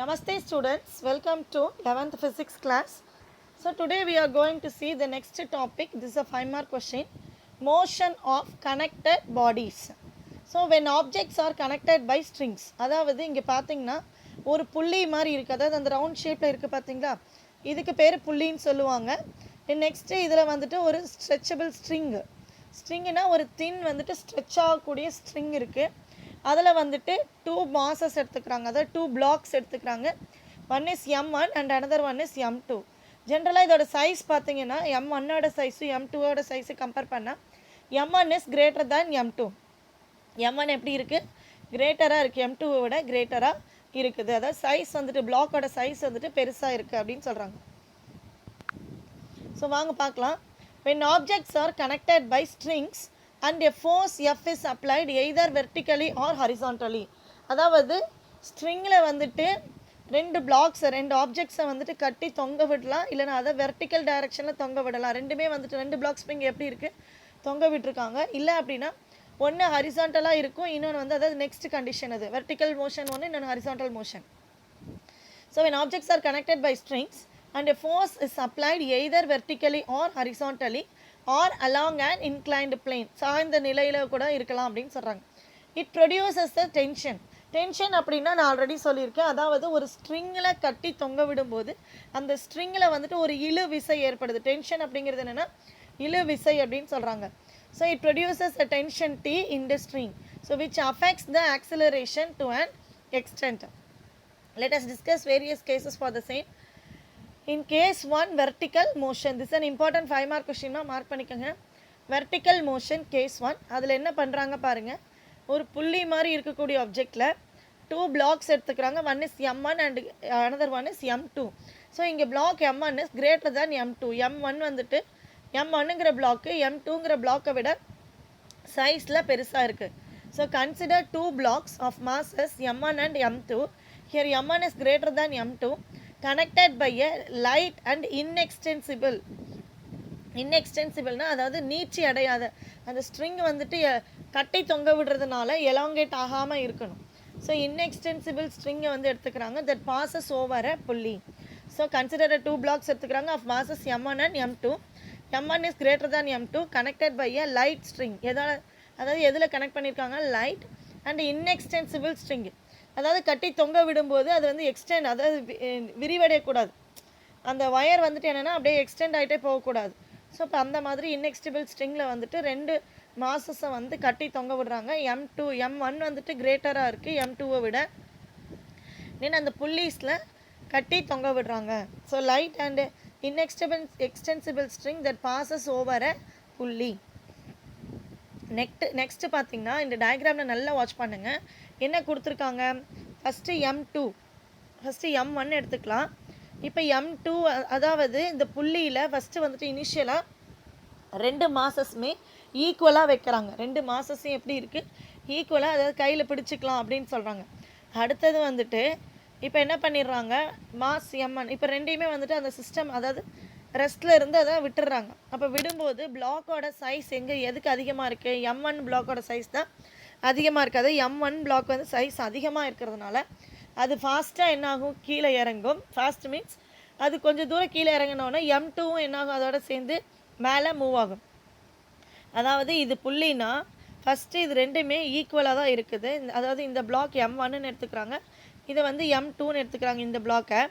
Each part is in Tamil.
Namaste students, welcome to 11th physics class. So today we are going to see the next topic. This is a 5-mark question. Motion of connected bodies. So when objects are connected by strings, அதாவது இங்கே பார்த்தீங்கன்னா ஒரு புள்ளி மாதிரி இருக்குது, அதாவது அந்த ரவுண்ட் ஷேப்பில் இருக்குது பார்த்தீங்களா, இதுக்கு பேர் புள்ளின்னு சொல்லுவாங்க. நெக்ஸ்ட்டு இதில் வந்துட்டு ஒரு ஸ்ட்ரெச்சபிள் ஸ்ட்ரிங்குனா ஒரு தின் வந்துட்டு ஸ்ட்ரெச் ஆகக்கூடிய ஸ்ட்ரிங் இருக்குது. அதில் வந்துட்டு 2 மாசஸ் எடுத்துக்கிறாங்க, அதாவது 2 பிளாக்ஸ் எடுத்துக்கிறாங்க. One is M1 and another one is M2. ஜென்ரலாக இதோட சைஸ் பார்த்தீங்கன்னா M1ஓட சைஸும் M2ஓட சைஸு கம்பேர் பண்ணால் M1 is greater than M2. M1 எப்படி இருக்குது? கிரேட்டராக இருக்குது, M2 விட கிரேட்டராக இருக்குது. அதாவது சைஸ் வந்துட்டு பிளாக்கோட சைஸ் வந்துட்டு பெருசாக இருக்குது அப்படின்னு சொல்கிறாங்க. ஸோ வாங்க பார்க்கலாம். when objects are connected by strings and a force F is applied either vertically or horizontally. அதாவது ஸ்ட்ரிங்கில் வந்துட்டு ரெண்டு ஆப்ஜெக்ட்ஸை வந்துட்டு கட்டி தொங்க விடலாம், இல்லைனா அதை வெர்டிக்கல் டைரக்ஷனில் தொங்க விடலாம். ரெண்டுமே வந்துட்டு 2 பிளாக் ஸ்ப்ரிங் எப்படி இருக்குது தொங்க விட்டுருக்காங்க. இல்லை அப்படின்னா ஒன்று ஹரிசாண்டலாக இருக்கும், இன்னொன்று வந்து அதாவது நெக்ஸ்ட் கண்டிஷன், அது வெர்டிக்கல் மோஷன் ஒன்று, இன்னொன்று horizontal motion. So when objects are connected by strings and a force is applied either vertically or horizontally or along an inclined plane, சாய்ந்த நிலையில் கூட இருக்கலாம் அப்படின்னு சொல்கிறாங்க. இட் ப்ரொடியூசஸ் த டென்ஷன் அப்படின்னா நான் ஆல்ரெடி சொல்லியிருக்கேன், அதாவது ஒரு ஸ்ட்ரிங்கில் கட்டி தொங்க விடும்போது அந்த ஸ்ட்ரிங்கில் வந்துட்டு ஒரு இழு விசை ஏற்படுது. டென்ஷன் அப்படிங்கிறது என்னென்னா இழு விசை அப்படின்னு சொல்கிறாங்க. So it produces a tension T in the string, so which affects the acceleration to an extent. Let us discuss various cases for the same. In case 1, vertical motion. This is an important 5-mark question. Mark பண்ணிக்கோங்க. vertical motion case 1. அதில் என்ன பண்ணுறாங்க பாருங்கள். ஒரு புள்ளி மாதிரி இருக்கக்கூடிய ஆப்ஜெக்டில் 2 பிளாக்ஸ் எடுத்துக்கிறாங்க. One is M1 and another one is M2. So இங்கே block M1 is greater than M2. M1 வந்துட்டு M1ங்கிற பிளாக்கு M2ங்கிற பிளாக்கை விட சைஸில் பெருசாக இருக்குது. So consider 2 blocks of masses M1 and M2. Here M1 is greater than M2, connected by a light and inextensible அதாவது நீட்சி அடையாத அந்த ஸ்ட்ரிங் வந்துட்டு கட்டி தொங்க விடுறதுனால எலாங்கேட் ஆகாமல் இருக்கணும். ஸோ inextensible ஸ்ட்ரிங்கை வந்து எடுத்துக்கிறாங்க, that passes over a புள்ளி. ஸோ கன்சிடர் 2 blocks எடுத்துக்கிறாங்க of masses M1 and M2. M1 is greater than M2, connected by a light string. அதாவது எதில் கனெக்ட் பண்ணியிருக்காங்க? Light and inextensible string. அதாவது கட்டி தொங்க விடும்போது அது வந்து எக்ஸ்டெண்ட், அதாவது விரிவடையக்கூடாது. அந்த ஒயர் வந்துட்டு என்னென்னா அப்படியே எக்ஸ்டெண்ட் ஆகிட்டே போகக்கூடாது. ஸோ இப்போ அந்த மாதிரி இன்எக்ஸ்டபிள் ஸ்ட்ரிங்கில் வந்துட்டு 2 மாசஸை வந்து கட்டி தொங்க விடுறாங்க. M1 வந்துட்டு கிரேட்டராக இருக்குது M2வை விட. அந்த புள்ளீஸில் கட்டி தொங்க விடுறாங்க. So light and extensible string that passes over a புள்ளி. நெக்ஸ்ட்டு பார்த்தீங்கன்னா இந்த டயக்ராமில் நல்லா வாட்ச் பண்ணுங்கள். என்ன கொடுத்துருக்காங்க? ஃபஸ்ட்டு M1 எடுத்துக்கலாம். இப்போ M2, அதாவது இந்த புள்ளியில் ஃபஸ்ட்டு வந்துட்டு இனிஷியலாக 2 மாசஸுமே ஈக்குவலாக வைக்கிறாங்க. 2 மாசஸும் எப்படி இருக்குது? ஈக்குவலாக, அதாவது கையில் பிடிச்சிக்கலாம் அப்படின்னு சொல்கிறாங்க. அடுத்தது வந்துட்டு இப்போ என்ன பண்ணிடுறாங்க? மாஸ் M1 இப்போ ரெண்டையுமே வந்துட்டு அந்த சிஸ்டம், அதாவது ரெஸ்ட்டில் இருந்து அதை விட்டுடுறாங்க. அப்போ விடும்போது பிளாக்கோட சைஸ் எதுக்கு அதிகமாக இருக்குது? M1 பிளாக்கோட சைஸ் தான் அதிகமாக இருக்குது. அது M1 பிளாக் வந்து சைஸ் அதிகமாக இருக்கிறதுனால அது ஃபாஸ்ட்டாக என்னாகும்? கீழே இறங்கும். ஃபாஸ்ட் மீன்ஸ் அது கொஞ்சம் தூரம் கீழே இறங்கினோன்னா M2வும் என்னாகும்? அதோட சேர்ந்து மேலே மூவ் ஆகும். அதாவது இது புள்ளினா ஃபஸ்ட்டு இது ரெண்டுமே ஈக்குவலாக தான் இருக்குது. அதாவது இந்த பிளாக் M1ன்னு எடுத்துக்கிறாங்க, இதை வந்து M2ன்னு எடுத்துக்கிறாங்க. இந்த பிளாக்கை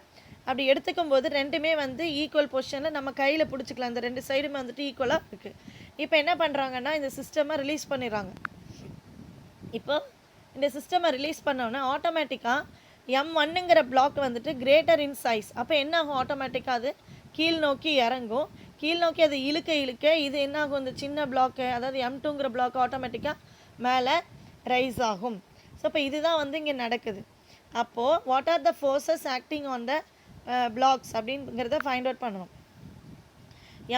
அப்படி எடுத்துக்கும் போது ரெண்டுமே வந்து ஈக்குவல் பொசிஷனில் நம்ம கையில் பிடிச்சிக்கலாம். இந்த 2 சைடுமே வந்துட்டு ஈக்குவலாக இருக்குது. இப்போ என்ன பண்ணுறாங்கன்னா இந்த சிஸ்டமை ரிலீஸ் பண்ணிடுறாங்க. இப்போ இந்த சிஸ்டமை ரிலீஸ் பண்ணோன்னா ஆட்டோமேட்டிக்காக M1ங்கிற பிளாக் வந்துட்டு கிரேட்டர் இன் சைஸ். அப்போ என்ன ஆகும்? ஆட்டோமேட்டிக்காக அது கீழ் நோக்கி இறங்கும். கீழ் நோக்கி அது இழுக்க இது என்ன ஆகும்? இந்த சின்ன பிளாக்கு, அதாவது M2ங்கிற பிளாக் ஆட்டோமேட்டிக்காக மேலே ரைஸ் ஆகும். ஸோ இப்போ இதுதான் வந்து இங்கே நடக்குது. அப்போது what are the forces acting on the blocks அப்படிங்கிறத ஃபைண்ட் அவுட் பண்ணுவோம்.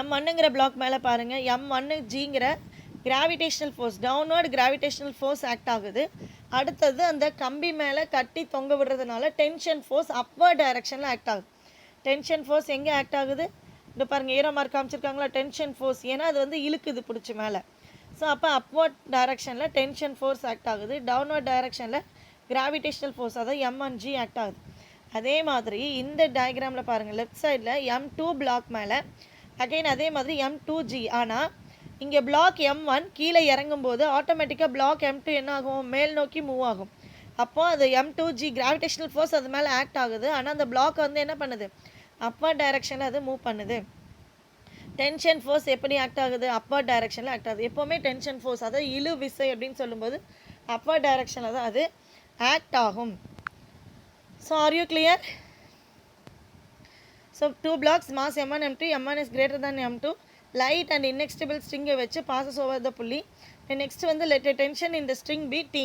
M1ங்கிற பிளாக் மேலே பாருங்கள், M1Gங்கிற gravitational force, downward gravitational force act ஆகுது. அடுத்தது அந்த கம்பி மேலே கட்டி தொங்க விடுறதுனால டென்ஷன் ஃபோர்ஸ் அப்வர்ட் டைரக்ஷனில் ஆக்ட் ஆகுது. டென்ஷன் ஃபோர்ஸ் எங்கே ஆக்ட் ஆகுது? இந்த பாருங்கள், ஏரோ மார்க் காமிச்சிருக்காங்களா? டென்ஷன் ஃபோர்ஸ், ஏன்னா அது வந்து இழுக்குது பிடிச்சி மேலே. ஸோ அப்போ அப்வர்ட் டைரக்ஷனில் டென்ஷன் ஃபோர்ஸ் ஆக்ட் ஆகுது. டவுன்வர்ட் டைரக்ஷனில் கிராவிடேஷ்னல் ஃபோர்ஸ், அதாவது M1G ஆக்ட் ஆகுது. அதே மாதிரி இந்த டயக்ராமில் பாருங்கள், லெஃப்ட் சைடில் M2 பிளாக் மேலே அகைன் அதே மாதிரி M2G. ஆனால் இங்கே பிளாக் M1 கீழே இறங்கும்போது ஆட்டோமேட்டிக்காக பிளாக் M2 என்ன ஆகும், மேல் நோக்கி மூவ் ஆகும். அப்போ அது M2G கிராவிடேஷனல் ஃபோர்ஸ் அது மேலே ஆக்ட் ஆகுது. ஆனால் அந்த பிளாக் வந்து என்ன பண்ணுது, அப்பர் டைரக்ஷனில் அது மூவ் பண்ணுது. டென்ஷன் ஃபோர்ஸ் எப்படி ஆக்ட் ஆகுது, அப்பர் டைரக்ஷனில் ஆக்ட் ஆகுது. எப்போவுமே டென்ஷன் ஃபோர்ஸ் அதாவது இழு விசை அப்படின்னு சொல்லும்போது அப்பர் டைரக்ஷனில் தான் அது ஆக்ட் ஆகும். So are you clear? So 2 blocks mass M1 M2, M1 is greater than M2, light and inextricable string-ஐ வச்சு passes over the புள்ளி. நெக்ஸ்ட் வந்து let a tension in the string be T.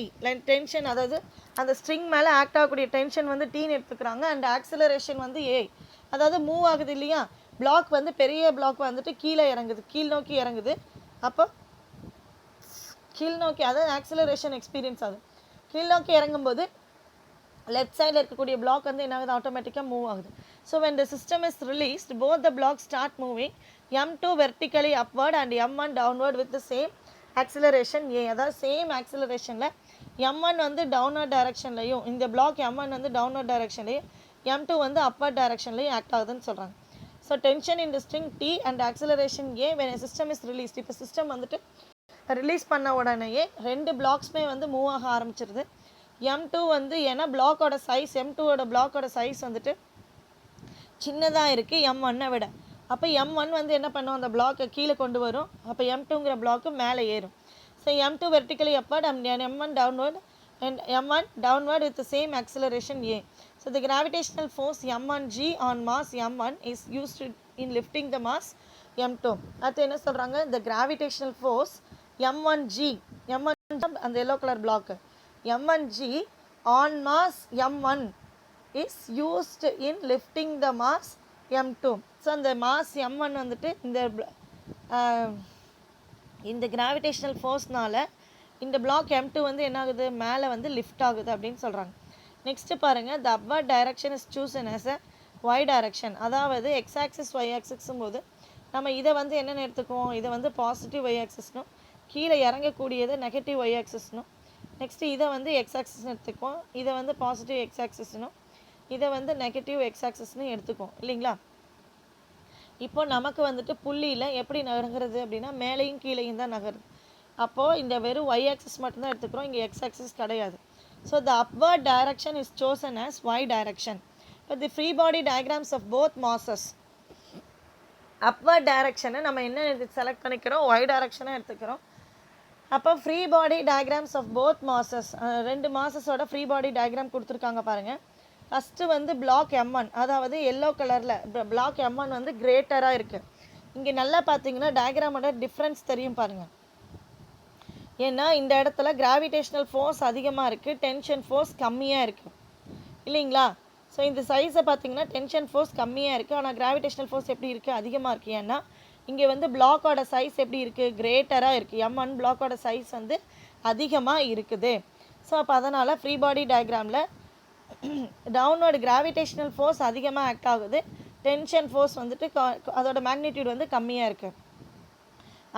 Tension அதாவது அந்த ஸ்ட்ரிங் மேலே ஆக்ட் ஆகக்கூடிய டென்ஷன் வந்து டீன்னு எடுத்துக்கிறாங்க. அண்ட் ஆக்சிலரேஷன் வந்து A, அதாவது மூவ் ஆகுது இல்லையா, பிளாக் வந்து பெரிய பிளாக் வந்துட்டு கீழே இறங்குது, கீழ் நோக்கி இறங்குது. அப்போ கீழ் நோக்கி அதாவது ஆக்சிலரேஷன் எக்ஸ்பீரியன்ஸ் ஆகுது. கீழ் நோக்கி இறங்கும்போது லெஃப்ட் சைடில் இருக்கக்கூடிய பிளாக் வந்து என்ன ஆகுது, ஆட்டோமேட்டிக்காக மூவ் ஆகுது. So when the system is released, both the blocks start moving, M2 vertically upward and M1 downward with the same acceleration A. அதாவது சேம் ஆக்சிலரேஷனில் M1 வந்து டவுன்வர்ட் டைரக்ஷன்லையும் இந்த பிளாக் M1 வந்து டவுன்வர்ட் டைரக்ஷன்லையும் M2 வந்து அப்பர் டைரக்ஷன்லையும் ஆக்ட் ஆகுதுன்னு சொல்கிறாங்க. So tension in the string T and acceleration A when a system is released. இப்போ சிஸ்டம் வந்துட்டு ரிலீஸ் பண்ண உடனேயே ரெண்டு பிளாக்ஸுமே வந்து மூவ் ஆக ஆரம்பிச்சிருது. M2 வந்து ஏன்னா பிளாக்கோட சைஸ் M2ஓட பிளாக்கோட சைஸ் வந்துட்டு சின்னதாக இருக்குது M1-ஐ விட. அப்போ M1 வந்து என்ன பண்ணும், அந்த பிளாக்கை கீழே கொண்டு வரும். அப்போ M2ங்கிற பிளாக்கு மேலே ஏறும். So M2 vertically upward and M1 downward and M1 downward with the same acceleration A. So the gravitational force M1G on mass M1 is used in lifting the mass M2. அடுத்து என்ன சொல்கிறாங்க, the gravitational force M1G, M1 அந்த yellow color block, M1G on mass M1 is used in lifting the mass M2. So அந்த மாஸ் M1 வந்துட்டு இந்த கிராவிடேஷனல் ஃபோர்ஸ்னால் இந்த பிளாக் M2 வந்து என்ன ஆகுது, மேலே வந்து லிஃப்ட் ஆகுது அப்படின்னு சொல்கிறாங்க. நெக்ஸ்ட்டு பாருங்கள், the upward direction is chosen as a y direction. அதாவது எக்ஸ் ஆக்சிஸ் ஒய் ஆக்சிஸும் போது நம்ம இதை வந்து என்னென்னு எடுத்துக்குவோம், இதை வந்து பாசிட்டிவ் ஒய் ஆக்சிஸ்னும் கீழே இறங்கக்கூடியது நெகட்டிவ் ஒய் ஆக்சிஸ்னும், நெக்ஸ்ட்டு இதை வந்து எக்ஸ் ஆக்சிஸ்னு எடுத்துக்குவோம், இதை வந்து பாசிட்டிவ் எக்ஸ் ஆக்சிஸ்னும் இதை வந்து நெகட்டிவ் எக்ஸ் ஆக்சிஸ்னு எடுத்துக்குவோம் இல்லைங்களா. இப்போ நமக்கு வந்துட்டு புள்ளியில் எப்படி நகருங்கிறது அப்படின்னா மேலேயும் கீழேயும் தான் நகருது. அப்போது இந்த வெறும் ஒய் ஆக்சிஸ் மட்டும்தான் எடுத்துக்கிறோம், இங்கே எக்ஸ் ஆக்சிஸ் கிடையாது. So the upward direction is chosen as y direction. இப்போ the free body diagrams of both masses, upward டைரக்ஷனை நம்ம என்ன செலக்ட் பண்ணிக்கிறோம், ஒய் டைரக்ஷனாக எடுத்துக்கிறோம். அப்போ free body diagrams of both masses, ரெண்டு மாசஸோட ஃப்ரீ பாடி டயக்ராம் கொடுத்துருக்காங்க பாருங்கள். ஃபஸ்ட்டு வந்து பிளாக் M1, அதாவது எல்லோ கலரில் பிளாக் M1 வந்து கிரேட்டராக இருக்குது. இங்கே நல்லா பார்த்தீங்கன்னா டயக்ராமோட டிஃப்ரென்ஸ் தெரியும் பாருங்கள். ஏன்னா இந்த இடத்துல கிராவிடேஷனல் ஃபோர்ஸ் அதிகமாக இருக்குது, டென்ஷன் ஃபோர்ஸ் கம்மியாக இருக்குது இல்லைங்களா. ஸோ இந்த சைஸை பார்த்தீங்கன்னா டென்ஷன் ஃபோர்ஸ் கம்மியாக இருக்குது, ஆனால் கிராவிடேஷனல் ஃபோர்ஸ் எப்படி இருக்குது, அதிகமாக இருக்குது. ஏன்னா இங்கே வந்து பிளாக்கோட சைஸ் எப்படி இருக்குது, கிரேட்டராக இருக்குது. M1 பிளாக்கோட சைஸ் வந்து அதிகமாக இருக்குது. ஸோ அப்போ அதனால் ஃப்ரீ பாடி டயக்ராமில் டவுன்வர்டு கிராவிடேஷனல் ஃபோர்ஸ் அதிகமாக ஆக்ட் ஆகுது, டென்ஷன் ஃபோர்ஸ் வந்துட்டு அதோட மேக்னிடியூட் வந்து கம்மியாக இருக்குது.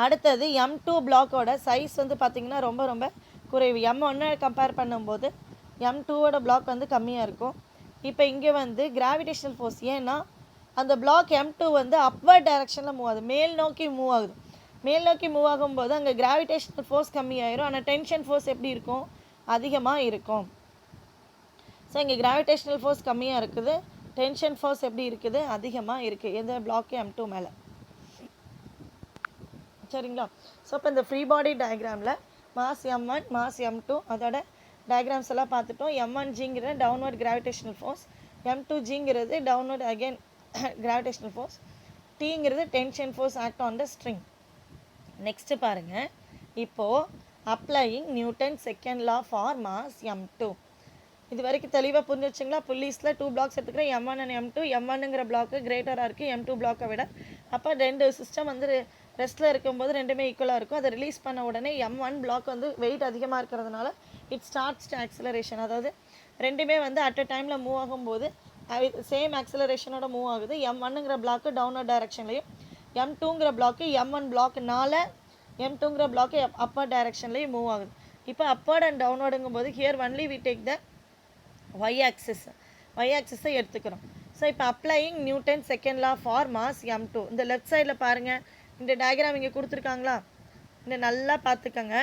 அடுத்தது M2 பிளாக்கோட சைஸ் வந்து பார்த்திங்கன்னா ரொம்ப ரொம்ப குறைவு. M1 கம்பேர் பண்ணும்போது M2ஓட பிளாக் வந்து கம்மியாக இருக்கும். இப்போ இங்கே வந்து கிராவிடேஷனல் ஃபோர்ஸ், ஏன்னா அந்த பிளாக் M2 வந்து அப்வர்ட் டைரக்ஷனில் மூவ் ஆகுது, மேல் நோக்கி மூவ் ஆகுது. மேல் நோக்கி மூவ் ஆகும்போது அங்கே கிராவிடேஷனல் ஃபோர்ஸ் கம்மியாயிரும், ஆனால் டென்ஷன் ஃபோர்ஸ் எப்படி இருக்கும், அதிகமாக இருக்கும். ஸோ இங்கே கிராவிடேஷனல் ஃபோர்ஸ் கம்மியாக இருக்குது, டென்ஷன் ஃபோர்ஸ் எப்படி இருக்குது, அதிகமாக இருக்குது எந்த பிளாக்கு M2 மேலே. சரிங்களா. ஸோ இப்போ இந்த ஃப்ரீ பாடி டயக்ராமில் மாஸ் M1 மாஸ் M2 அதோட டயக்ராம்ஸ் எல்லாம் பார்த்துட்டோம். M1Gங்கிற டவுன்வர்ட் கிராவிடேஷனல் ஃபோர்ஸ், M2Gங்கிறது டவுன்வர்ட் அகெயின் கிராவிடேஷனல் ஃபோர்ஸ், Tங்கிறது tension force act on the string. Next பாருங்கள், இப்போது applying Newton second law for mass M2. இது வரைக்கும் தெளிவாக புரிஞ்சிச்சுங்களா. புள்ளீஸில் 2 பிளாக்ஸ் எடுத்துக்கிறேன், M1 அண்ட் M2. M1ங்கிற பிளாக்கு கிரேட்டராக இருக்குது M2 பிளாக்கை விட. அப்போ ரெண்டு சிஸ்டம் வந்து ரெஸ்ட்டில் இருக்கும்போது ரெண்டுமே ஈக்குவலாக இருக்கும். அதை ரிலீஸ் பண்ண உடனே M1 பிளாக் வந்து வெயிட் அதிகமாக இருக்கிறதுனால இட் ஸ்டார்ட்ஸ் டு ஆக்சிலரேஷன். அதாவது ரெண்டுமே வந்து அட் அ டைமில் மூவ் ஆகும்போது சேம் ஆக்சிலரேஷனோட மூவ் ஆகுது. M1ங்கிற பிளாக்கு டவுன்வர்ட் டைரக்ஷன்லையும், M2ங்கிற பிளாக்கு M1 பிளாக்குனால M2ங்கிற பிளாக்கு அப்பர் டைரக்ஷன்லையும் மூவ் ஆகுது. இப்போ அப்பர்ட் அண்ட் டவுன்வர்டுங்கும் போது here only we take the y axis. Y ஆக்சிஸை எடுத்துக்கிறோம். ஸோ இப்போ applying Newton second law for mass m2. இந்த லெஃப்ட் சைடில் பாருங்கள், இந்த டயக்ராம் இங்கே கொடுத்துருக்காங்களா? இந்த நல்லா பார்த்துக்கங்க.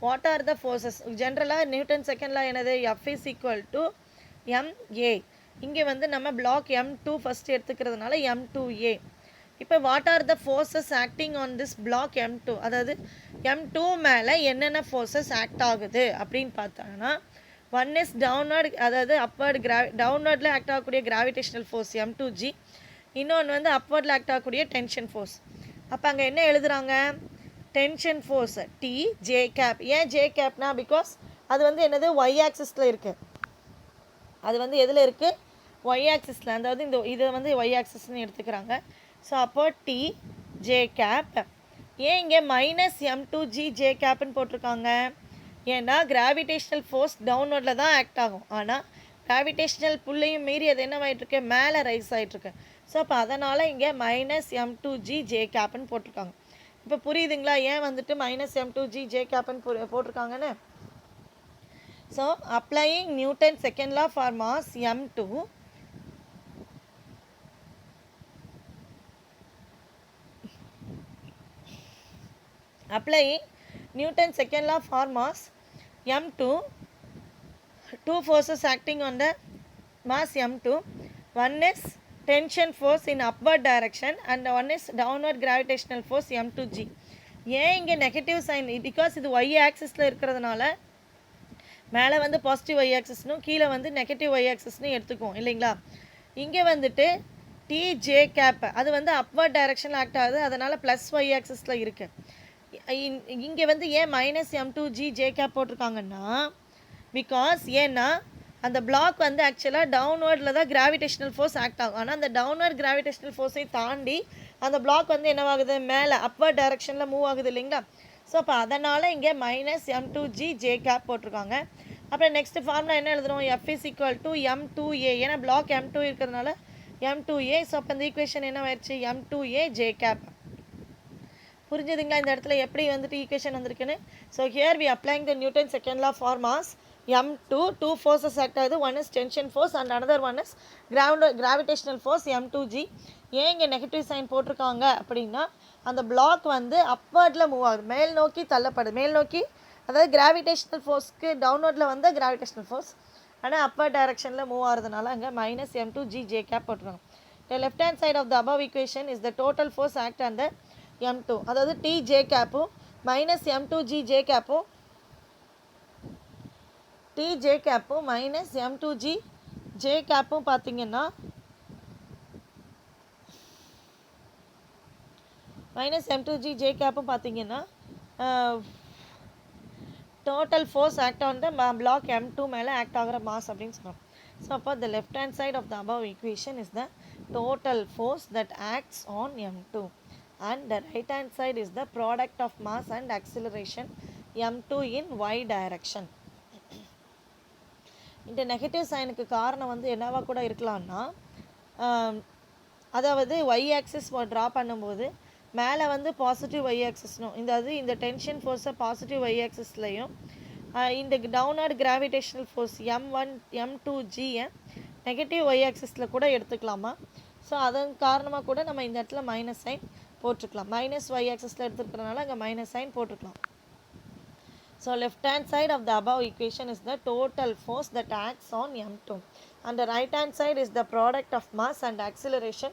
What are the forces? ஜென்ரலாக நியூட்டன் செகண்ட் லா என்னது? F is equal to ma. இங்கே வந்து நம்ம பிளாக் m2 ஃபஸ்ட் எடுத்துக்கிறதுனால m2a. இப்போ what are the forces acting on this block m2? அதாவது m2 மேலே என்னென்ன ஃபோர்ஸஸ் ஆக்ட் ஆகுது அப்படின்னு பார்த்தாங்கன்னா, ஒன் இஸ் டவுன்வர்ட், அதாவது அப்வர்டு டவுன்வர்டில் ஆக்ட் ஆகக்கூடிய கிராவிடேஷனல் ஃபோர்ஸ் m2g. இன்னொன்று வந்து அப்வர்டில் ஆக்ட் ஆகக்கூடிய டென்ஷன் ஃபோர்ஸ். அப்போ அங்கே என்ன எழுதுகிறாங்க? Tension force T J cap. ஏன் ஜே கேப்னா, பிகாஸ் அது வந்து என்னது? ஒய் ஆக்சிஸில் இருக்குது. அது வந்து எதில் இருக்குது? ஒய் ஆக்சிஸில். அதாவது இதை வந்து ஒய் ஆக்சிஸ்ன்னு எடுத்துக்கிறாங்க. ஸோ அப்போ டி ஜே கேப். ஏன் இங்கே -m2g ஜே கேப்னு போட்டிருக்காங்க? ஏன்னா கிராவிடேஷ்னல் ஃபோர்ஸ் டவுன்வர்டில் தான் ஆக்ட் ஆகும். ஆனால் கிராவிடேஷ்னல் புள்ளையும் மீறி அது என்னவாயிட்ருக்கு? மேலே ரைஸ் ஆகிட்ருக்கு. ஸோ அப்போ அதனால் இங்கே -m2g ஜே கேப்னு போட்டிருக்காங்க. இப்போ புரியுதுங்களா ஏன் வந்துட்டு -m2g ஜே கேப்னு போட்டிருக்காங்கன்னு? So applying Newton second law for mass m2, applying Newton's second law for mass m2, two forces acting on the mass m2. One is tension force in upward direction and one is downward gravitational force m2g. ஏன் இங்கே நெகட்டிவ் சைன்? பிகாஸ் இது ஒய் ஆக்சிஸில் இருக்கிறதுனால மேலே வந்து பாசிட்டிவ் ஒய் ஆக்சிஸ்னும் கீழே வந்து நெகட்டிவ் ஒய் ஆக்சிஸ்னு எடுத்துக்குவோம் இல்லைங்களா? இங்கே வந்துட்டு டி ஜே கேப் அது வந்து அப்வர்ட் டைரக்ஷனில் ஆக்ட் ஆகுது, அதனால் ப்ளஸ் ஒய் ஆக்சிஸில் இருக்குது. இங்கே வந்து ஏன் -m2g ஜே கேப் போட்டிருக்காங்கன்னா, பிகாஸ் ஏன்னா அந்த பிளாக் வந்து ஆக்சுவலாக டவுன்வர்டில் தான் கிராவிடேஷனல் ஃபோர்ஸ் ஆக்ட் ஆகும். ஆனால் அந்த டவுன்வர்ட் கிராவிடேஷனல் ஃபோர்ஸை தாண்டி அந்த பிளாக் வந்து என்னவாகுது? மேலே அப்வர்ட் டைரக்ஷனில் மூவ் ஆகுது இல்லைங்களா? ஸோ அப்போ அதனால் இங்கே -m2g ஜே கேப் போட்டிருக்காங்க. அப்புறம் நெக்ஸ்ட் ஃபார்முலா என்ன எழுதுகிறோம்? F is equal to m2a. ஏன்னா பிளாக் m2 இருக்கிறதுனால m2a. ஸோ அப்போ அந்த ஈக்குவேஷன் என்ன ஆயிடுச்சு? m2a j cap. புரிஞ்சுதுங்களா இந்த இடத்துல எப்படி வந்துட்டு ஈக்குவேஷன் வந்திருக்குன்னு? So here we applying the Newton second law for mass m2. Two forces act ஆகுது. One is tension force and another one is gravitational force m2g. ஏன் இங்கே நெகட்டிவ் சைன் போட்டிருக்காங்க அப்படின்னா, அந்த பிளாக் வந்து அப்வர்டில் மூவ் ஆகுது, மேல் நோக்கி தள்ளப்படுது. மேல் நோக்கி, அதாவது கிராவிடேஷனல் ஃபோர்ஸ்க்கு டவுன்வர்டில் வந்து கிராவிடேஷனல் ஃபோர்ஸ், ஆனால் அப்பர் டைரக்ஷனில் மூவ் ஆகிறதுனால அங்கே -m2g ஜே கேப் போட்டிருக்காங்க. The left hand side of the above equation is the total force act under m2. அதாவது டி ஜே கேப்பும் -m2g ஜே கேப்பும் டி ஜே கேப்பும் -m2g ஜே கேப்பும் பார்த்தீங்கன்னா -m2g ஜே கேப்பும் பார்த்தீங்கன்னா total force act on the block m2 மேலே ஆக்ட் ஆகிற மாஸ் அப்படின்னு சொல்கிறோம். ஸோ அப்போ the left hand side of the above equation is the total force that acts on m2 and the right hand side is the product of mass and acceleration m2 in y direction. இந்த நெகட்டிவ் சைனுக்கு காரணம் வந்து என்னவா கூட இருக்கலாம்னா, அதாவது ஒய் ஆக்சிஸ் ட்ரா பண்ணும்போது மேலே வந்து பாசிட்டிவ் ஒய் ஆக்சிஸ்னும், இந்த டென்ஷன் ஃபோர்ஸை பாசிட்டிவ் ஒய் ஆக்சிஸ்லையும் இந்த downward gravitational force m1 m2g negative Y ஆக்சிஸில் கூட எடுத்துக்கலாமா? ஸோ அதன் காரணமாக கூட நம்ம இந்த இடத்துல மைனஸ் சைன் போட்டுக்கலாம். மைனஸ் ஒய் ஆக்சிஸில் எடுத்துக்கிறதுனால அங்கே மைனஸ் சைன் போட்டுக்கலாம். So left hand side of the above equation is the total force that acts on m2 and the right hand side is the product of mass and acceleration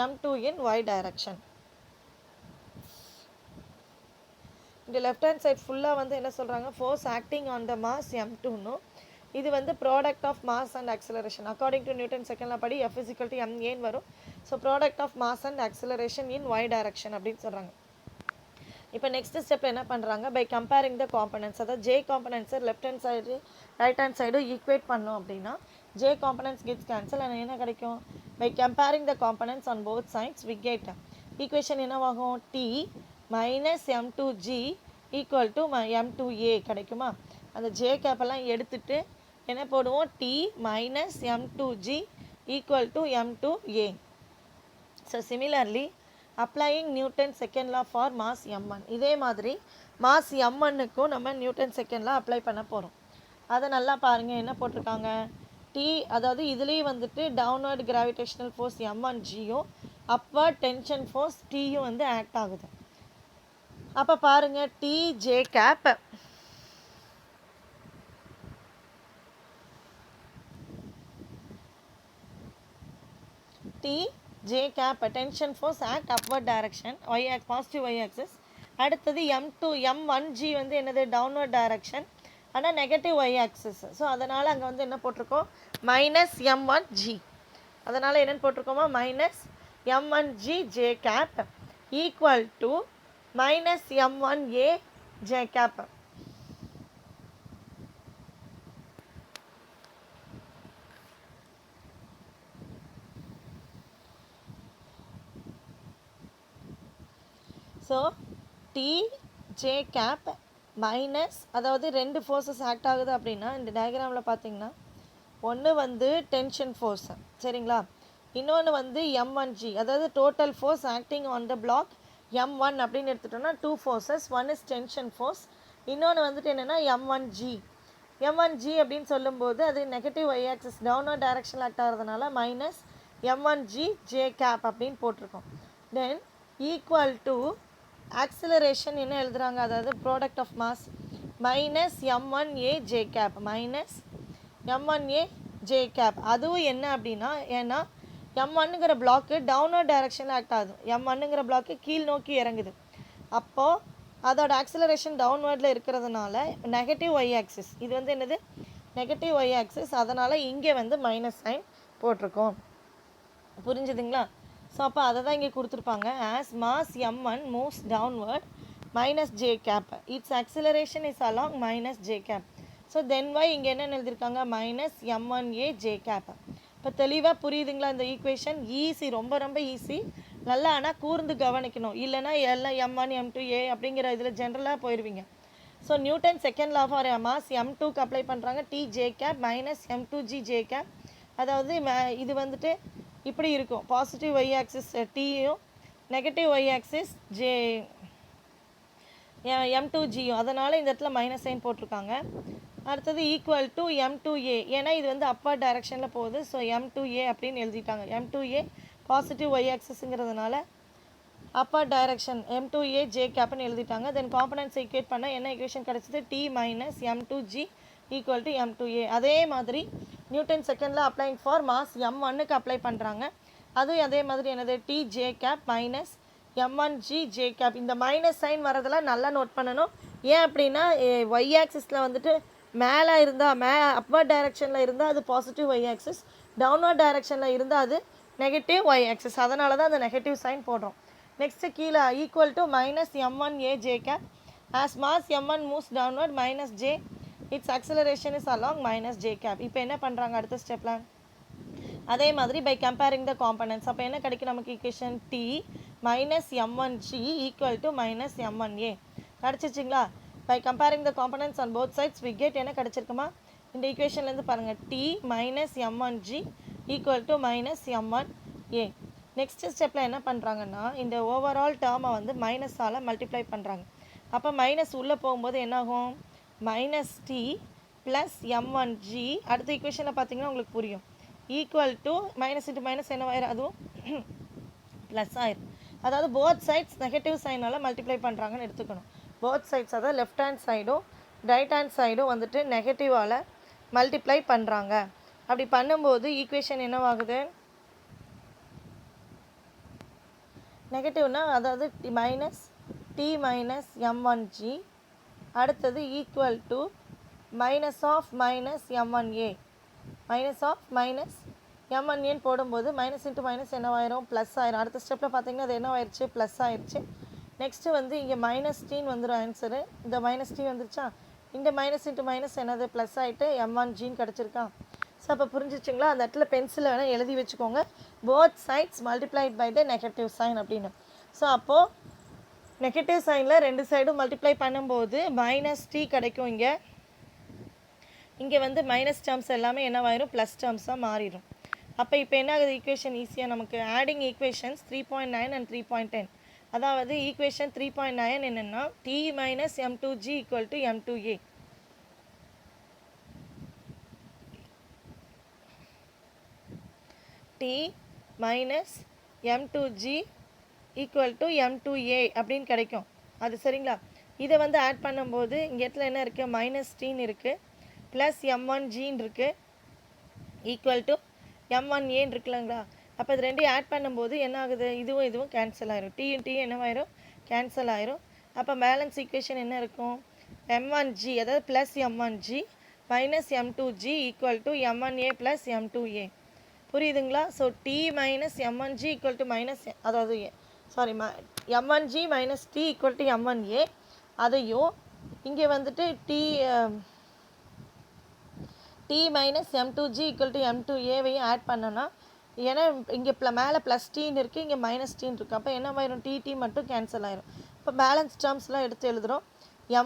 m2 in y direction. இந்த லெஃப்ட் ஹேண்ட் சைட் ஃபுல்லாக வந்து என்ன சொல்கிறாங்க? Force acting on the mass m2ன்னு. இது வந்து product of mass and acceleration according to Newton second law படி F is equal to ma வரும். So product of mass and acceleration in y direction அப்படின்னு சொல்கிறாங்க. இப்போ நெக்ஸ்ட் ஸ்டெப் என்ன பண்ணுறாங்க? பை கம்பேரிங் த காம்பனன்ட்ஸ், அதாவது ஜே காம்பனன்ட்ஸை left hand side right hand side equate பண்ணோம் அப்படின்னா ஜே காம்பனன்ட்ஸ் கெட்ஸ் கேன்சல். ஆனால் என்ன கிடைக்கும்? By comparing the components on both sides we get equation என்னவாகும்? T -m2g equal to m2a கிடைக்குமா? அந்த ஜே கேப்பெல்லாம் எடுத்துட்டு என்ன போடுவோம்? T -m2g equal to m2a. So similarly applying Newton second law for mass m1. இதே மாதிரி மாஸ் m1க்கும் நம்ம நியூட்டன் செகண்ட் லா அப்ளை பண்ண போகிறோம். அதை நல்லா பாருங்கள். என்ன போட்டிருக்காங்க? டி அதாவது இதுலேயும் வந்துட்டு டவுன்வர்ட் கிராவிடேஷனல் ஃபோர்ஸ் m1gயும் அப்வர்ட் டென்ஷன் ஃபோர்ஸ் டியும் வந்து ஆக்ட் ஆகுது. அப்போ பாருங்கள் T J cap T J cap tension force act upward direction positive y axis. அடுத்தது m2 m1g வந்து என்னது downward direction ஆனால் நெகட்டிவ் y axis. ஸோ அதனால் அங்கே வந்து என்ன போட்டிருக்கோம் மைனஸ் m1g. அதனால் என்னென்னு போட்டிருக்கோமா minus m1g j cap equal to minus m1a j cap. So T J cap minus அதாவது ரெண்டு ஃபோர்ஸஸ் ஆக்ட் ஆகுது அப்படின்னா இந்த டயக்ராமில் பார்த்தீங்கன்னா ஒன்று வந்து டென்ஷன் ஃபோர்ஸ் சரிங்களா, இன்னொன்று வந்து m1g அதாவது total force acting on the block m1 அப்படின்னு எடுத்துட்டோம்னா two forces, one is tension force, இன்னொன்று வந்துட்டு என்னென்னா m1g அப்படின்னு சொல்லும்போது அது negative y axis downward direction act ஆகிறதுனால மைனஸ் m1g j கேப் அப்படின்னு போட்டிருக்கோம். தென் ஈக்குவல் டு ஆக்சிலரேஷன் என்ன எழுதுகிறாங்க அதாவது product of mass minus m1a j cap minus m1a j cap. அதுவும் என்ன அப்படின்னா ஏன்னா m1ங்கிற பிளாக்கு டவுன்வர்ட் டைரக்ஷனில் ஆக்ட் ஆகுது, m1ங்கிற பிளாக்கு கீழ் நோக்கி இறங்குது, அப்போது அதோட ஆக்சிலரேஷன் டவுன்வர்டில் இருக்கிறதுனால நெகட்டிவ் y ஆக்சிஸ், இது வந்து என்னது நெகட்டிவ் y ஆக்சிஸ், அதனால் இங்கே வந்து மைனஸ் சைன் போட்டிருக்கோம். புரிஞ்சுதுங்களா? ஸோ அப்போ அதை தான் இங்கே கொடுத்துருப்பாங்க. As mass m1 moves downward minus J cap its acceleration is along minus J cap. So then why இங்கே என்ன எழுதியிருக்காங்க மைனஸ் m1a ஜே கேப். இப்போ தெளிவாக புரியுதுங்களா? இந்த ஈக்குவேஷன் ஈஸி, ரொம்ப ரொம்ப ஈஸி. நல்லா ஆனால் கூர்ந்து கவனிக்கணும், இல்லைனா எல்லாம் m1 m2a அப்படிங்கிற இதில் ஜென்ரலாக போயிடுவீங்க. So Newton second law for mass m2க்கு அப்ளை பண்ணுறாங்க T J cap minus m2g J cap. அதாவது இது வந்துட்டு இப்படி இருக்கும், பாசிட்டிவ் y ஆக்சிஸ் டியும் நெகட்டிவ் y ஆக்சிஸ் ஜே m2gயும், அதனால் இந்த இடத்துல மைனஸ் சைன் போட்டிருக்காங்க. அடுத்தது ஈக்குவல் டு m2a, ஏன்னா இது வந்து அப்பர் டைரக்ஷனில் போகுது, ஸோ m2a அப்படின்னு எழுதிட்டாங்க. m2a பாசிட்டிவ் y ஆக்சிஸுங்கிறதுனால அப்பர் டைரக்ஷன் m2a j கேப்னு எழுதிட்டாங்க. தென் காம்பனன்ட்ஸ் ஈக்குவேட் பண்ணால் என்ன ஈக்குவேஷன் கிடச்சிது t minus m2g equal to m2a. அதே மாதிரி நியூட்டன் செகண்டில் அப்ளைங் ஃபார் மாஸ் m1க்கு அப்ளை பண்ணுறாங்க, அதுவும் அதே மாதிரி என்னது T J cap minus m1g j cap. இந்த மைனஸ் சைன் வரதெல்லாம் நல்லா நோட் பண்ணணும். ஏன் அப்படின்னா y ஆக்சிஸில் வந்துட்டு மேலே இருந்தால் அப்பர் டைரக்ஷனில் இருந்தால் அது பாசிட்டிவ் y ஆக்சிஸ், டவுன்வர்ட் டைரக்ஷனில் இருந்தால் அது நெகட்டிவ் y ஆக்சிஸ், அதனால தான் அந்த நெகட்டிவ் சைன் போடுறோம். நெக்ஸ்ட்டு கீழே equal to minus m1a j cap as mass m1 moves downward minus j it's acceleration is along minus J cap. இப்போ என்ன பண்ணுறாங்க அடுத்த ஸ்டெப்பில் அதே மாதிரி பை கம்பேரிங் த காம்பனன்ட்ஸ். அப்போ என்ன கிடைக்கும் நமக்கு equation T minus m1g equal to minus m1a கிடச்சிச்சிங்களா? By comparing the components on both sides we get என்ன கிடச்சிருக்குமா இந்த ஈக்குவேஷன்லேருந்து பாருங்கள் T minus m1g equal to minus m1a. Next ஸ்டெப்பில் என்ன பண்ணுறாங்கன்னா இந்த ஓவரால் டேர்மை வந்து மைனஸால் மல்டிப்ளை பண்ணுறாங்க. அப்போ மைனஸ் உள்ளே போகும்போது என்னாகும் மைனஸ் டி ப்ளஸ் m1g. அடுத்த ஈக்குவேஷனில் பார்த்தீங்கன்னா உங்களுக்கு புரியும், equal to minus into minus என்னவாயிரும் அதுவும் ப்ளஸ் ஆயிரும். அதாவது போத் சைட்ஸ் நெகட்டிவ் சைனால் மல்டிப்ளை பண்ணுறாங்கன்னு எடுத்துக்கணும். போத் சைட்ஸ் அதாவது லெஃப்ட் ஹேண்ட் சைடும் ரைட் ஹேண்ட் சைடும் வந்துட்டு நெகட்டிவால் மல்டிப்ளை பண்ணுறாங்க. அப்படி பண்ணும்போது ஈக்குவேஷன் என்னவாகுது நெகட்டிவ்னா அதாவது மைனஸ் டி மைனஸ் m1g, அடுத்தது equal to minus of minus m1a minus of minus m1ஏன்னு போடும்போது மைனஸ் இன்ட்டு மைனஸ் என்னவாயிரும் ப்ளஸ் ஆயிரும். அடுத்த ஸ்டெப்பில் பார்த்தீங்கன்னா அது என்னவாயிருச்சு ப்ளஸ் ஆயிடுச்சு. நெக்ஸ்ட்டு வந்து இங்கே மைனஸ் டீன்னு வந்துடும் ஆன்சரு. இந்த மைனஸ் டி வந்துருச்சா, இந்த மைனஸ் இன்ட்டு மைனஸ் என்னது ப்ளஸ் ஆகிட்டு m1gன்னு கிடச்சிருக்கா. ஸோ அப்போ புரிஞ்சிச்சிங்களா? அந்த இடத்துல பென்சில் வேணால் எழுதி வச்சுக்கோங்க, both sides multiplied by the negative sign அப்படின்னு. ஸோ அப்போது நெகட்டிவ் சைனில் ரெண்டு சைடும் மல்டிப்ளை பண்ணும்போது மைனஸ் டி கிடைக்கும். இங்கே வந்து மைனஸ் டேர்ம்ஸ் எல்லாமே என்னவாயிரும் ப்ளஸ் டேர்ம்ஸாக மாறிடும். அப்போ இப்போ என்ன ஆகுது ஈக்குவேஷன் ஈஸியாக நமக்கு ஆடிங் ஈக்குவேஷன்ஸ் 3.9 அண்ட் 3.10. அதாவது ஈக்குவேஷன் 3.9 என்னென்னா T minus m2g equal to m2a. T minus m2g equal to m2a அப்படின்னு கிடைக்கும். அது சரிங்களா? இதை வந்து ஆட் பண்ணும்போது இங்கே இடத்துல என்ன இருக்குது, மைனஸ் டீன்னு இருக்குது, ப்ளஸ் m1gன்னு இருக்குது, ஈக்குவல் டு m1aன்னு இருக்குல்லங்களா? அப்போ இது ரெண்டையும் ஆட் பண்ணும்போது என்ன ஆகுது, இதுவும் இதுவும் கேன்சல் ஆயிரும், டி என்னவாயிரும், கேன்சல் ஆயிரும். அப்போ பேலன்ஸ் ஈக்குவேஷன் என்ன இருக்கும், m1g அதாவது plus m1g minus m2g equal to m1a plus m2a. புரியுதுங்களா? So T minus m1g equal to minus, அதாவது sorry m1g minus T equal to m1a, அதையும் இங்கே வந்துட்டு T minus m2g equal to m2aவையும் ஆட் பண்ணோன்னா, ஏன்னா இங்கே மேலே ப்ளஸ் டீன்னு இருக்குது, இங்கே மைனஸ் டீன்னு இருக்குது, அப்போ என்ன ஆயிரும், டி மட்டும் கேன்சல் ஆயிரும். இப்போ பேலன்ஸ் டேர்ம்ஸ்லாம் எடுத்து எழுதுகிறோம்.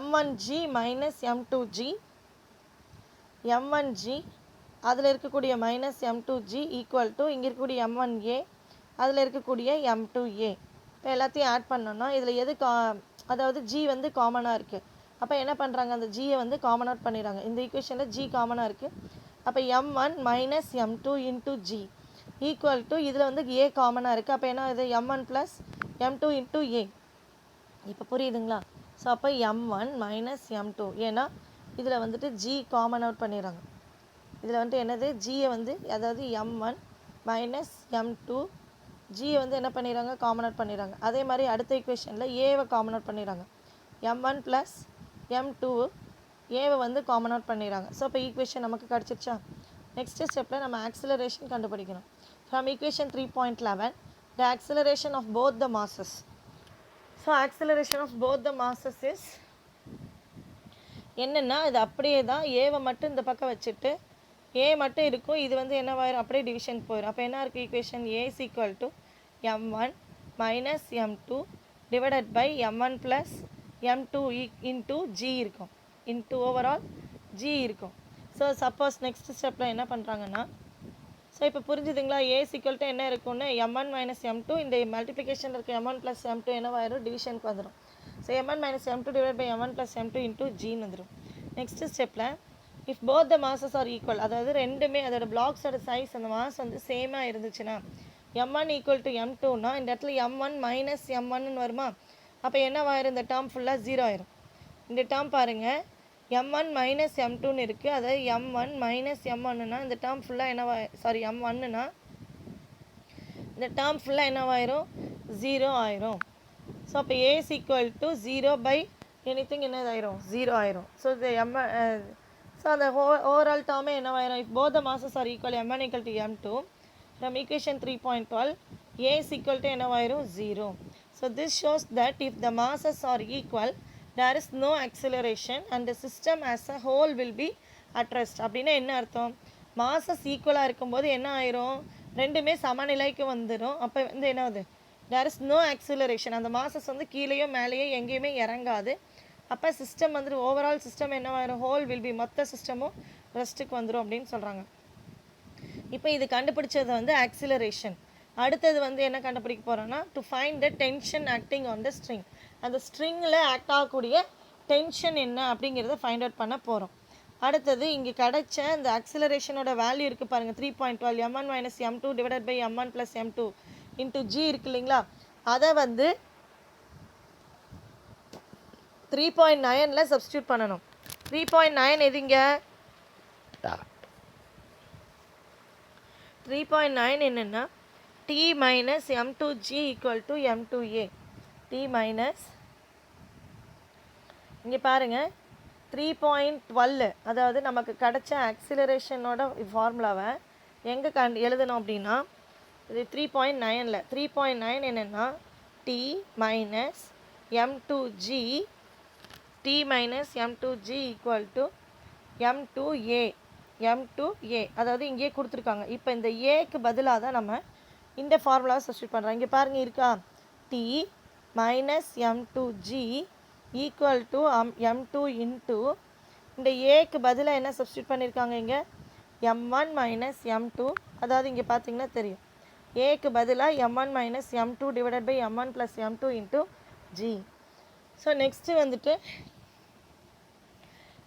m1g மைனஸ் m2g, m1g அதில் இருக்கக்கூடிய மைனஸ் m2g ஈக்குவல் டு இங்கே இருக்கக்கூடிய m1a அதில் இருக்கக்கூடிய m2a. இப்போ எல்லாத்தையும் ஆட் பண்ணோன்னா இதில் எது அதாவது g வந்து காமனாக இருக்குது. அப்போ என்ன பண்ணுறாங்க, அந்த ஜியை வந்து காமன் அவுட் பண்ணிடுறாங்க. இந்த ஈக்குவேஷனில் g காமனாக இருக்குது. அப்போ m1 minus m2 into g equal to இதில் வந்து a காமனாக இருக்குது. அப்போ என்ன இது m1 plus m2 into a. இப்போ புரியுதுங்களா? ஸோ அப்போ m1 மைனஸ் m2, ஏன்னா இதில் வந்துட்டு g காமன் அவுட் பண்ணிடுறாங்க. இதில் வந்துட்டு என்னது, ஜியை வந்து அதாவது m1 மைனஸ் m2 ஜியை வந்து என்ன பண்ணிடுறாங்க, காமன் அவுட் பண்ணிடுறாங்க. அதே மாதிரி அடுத்த ஈக்குவேஷனில் ஏவை காமன் அவுட் பண்ணிடுறாங்க. m1 ப்ளஸ் m2 ஏவை வந்து காமன் அவுட் பண்ணிடுறாங்க. ஸோ இப்போ ஈக்குவேஷன் நமக்கு கிடச்சிருச்சா? நெக்ஸ்ட் ஸ்டெப்பில் நம்ம ஆக்சிலரேஷன் கண்டுபிடிக்கணும். From equation 3.11 the acceleration of both the masses. So acceleration of both the masses is என்னென்னா, இது அப்படியே தான், ஏவை மட்டும் இந்த பக்கம் வச்சுட்டு ஏ மட்டும் இருக்கும், இது வந்து என்னவாயிரும், அப்படியே டிவிஷன் போயிடும். அப்போ என்ன இருக்குது equation, A is equal to m1 minus m2 divided by m1 plus m2 into g இருக்கும், இன்ட்டு ஓவரால் g இருக்கும். ஸோ சப்போஸ் நெக்ஸ்ட் ஸ்டெப்பில் என்ன பண்ணுறாங்கன்னா, ஸோ இப்போ புரிஞ்சுதுங்களா, ஏ இஸ் ஈக்குவல் டு என்ன இருக்குன்னு m1 மைனஸ் m2 இந்த மல்டிப்ளிகேஷனில் இருக்க m1 ப்ளஸ் m2 என்னவாயிரும், டிவிஷனுக்கு வந்துடும். So m1 minus m2 divide by m1 plus m2 into ஜின்னு வந்துடும். நெக்ஸ்ட் ஸ்டெப்பில் if both the masses are equal, அதாவது ரெண்டுமே அதோட பிளாக்ஸோட சைஸ் அந்த மாஸ் வந்து சேமாக இருந்துச்சுன்னா, m1 ஈக்குவல் டு m2னா இந்த இடத்துல m1 மைனஸ் m1ன்னு வருமா? அப்போ என்னவாயிரும், இந்த டேர்ம் ஃபுல்லாக 0 ஆயிரும். இந்த டேர்ம் பாருங்கள், m1 மைனஸ் m2ன்னு இருக்குது, அதாவது m1 மைனஸ் m1னா இந்த டேர்ம் ஃபுல்லாக என்னவா, சாரி m1னா இந்த டேர்ம் ஃபுல்லாக என்னவாயிரும், 0 ஆயிரும். ஸோ அப்போ a is equal to 0 by anything என்னதாயிரும், 0 ஆயிரும். ஸோ இந்த ஸோ அந்த ஓவரால் டேர்மே என்னவாயிரும், if both the masses are equal m1 equal to m2 from equation 3.12 a is equal to என்னவாயிரும், 0. So this shows that if the masses are equal there is no acceleration and the system as a whole will be at rest. அப்படின்னா என்ன அர்த்தம், மாசஸ் ஈக்குவலாக இருக்கும்போது என்ன ஆயிரும், ரெண்டுமே சமநிலைக்கு வந்துடும். அப்போ வந்து என்ன ஆகுது, தேர் இஸ் நோ ஆக்சிலரேஷன், அந்த மாசஸ் வந்து கீழேயோ மேலேயோ எங்கேயுமே இறங்காது. அப்போ சிஸ்டம் வந்துட்டு ஓவரால் சிஸ்டம் என்னவாயிரும், ஹோல் வில் பி, மொத்த சிஸ்டமும் ரெஸ்ட்டுக்கு வந்துடும் அப்படின்னு சொல்கிறாங்க. இப்போ இது கண்டுபிடிச்சது வந்து ஆக்சிலரேஷன். அடுத்தது வந்து என்ன கண்டுபிடிக்க போகிறோன்னா, to find the tension acting on the string. அந்த ஸ்ட்ரிங்கில் ஆக்ட் ஆகக்கூடிய டென்ஷன் என்ன அப்படிங்கிறத ஃபைண்ட் அவுட் பண்ண போகிறோம். அடுத்தது இங்கே கிடைச்ச இந்த ஆக்சிலரேஷனோட வேல்யூ இருக்குது பாருங்கள், 3.12 m1 minus m2 divided by m1 plus m2 into G இருக்கு இல்லைங்களா, அதை வந்து 3.9ல் சப்ஸ்டியூட் பண்ணணும். 3.9 எதுங்க, 3.9 என்னென்னா T minus m2g equal to m2a. T minus இங்கே பாருங்கள் 3.12, அதாவது நமக்கு கிடைச்ச ஆக்சிலரேஷனோட ஃபார்முலாவை எங்கே எழுதணும் அப்படின்னா, இது 3.9ல் 3.9 என்னென்னா T minus m2g, T minus m2g equal to m2a, m2a அதாவது இங்கே கொடுத்துருக்காங்க. இப்போ இந்த ஏக்கு பதிலாக தான் நம்ம இந்த ஃபார்முலாவை சப்ஸ்டியூட் பண்ணுறோம். இங்கே பாருங்கள் இருக்கா, T minus m2g equal to m2 into இந்த ஏக்கு பதிலாக என்ன சப்ஸ்டியூட் பண்ணியிருக்காங்க, இங்கே m1 மைனஸ் m2, அதாவது இங்கே பார்த்தீங்கன்னா தெரியும், ஏக்கு பதிலாக m1 minus m2 divided by m1 plus m2 into G. So next வந்துட்டு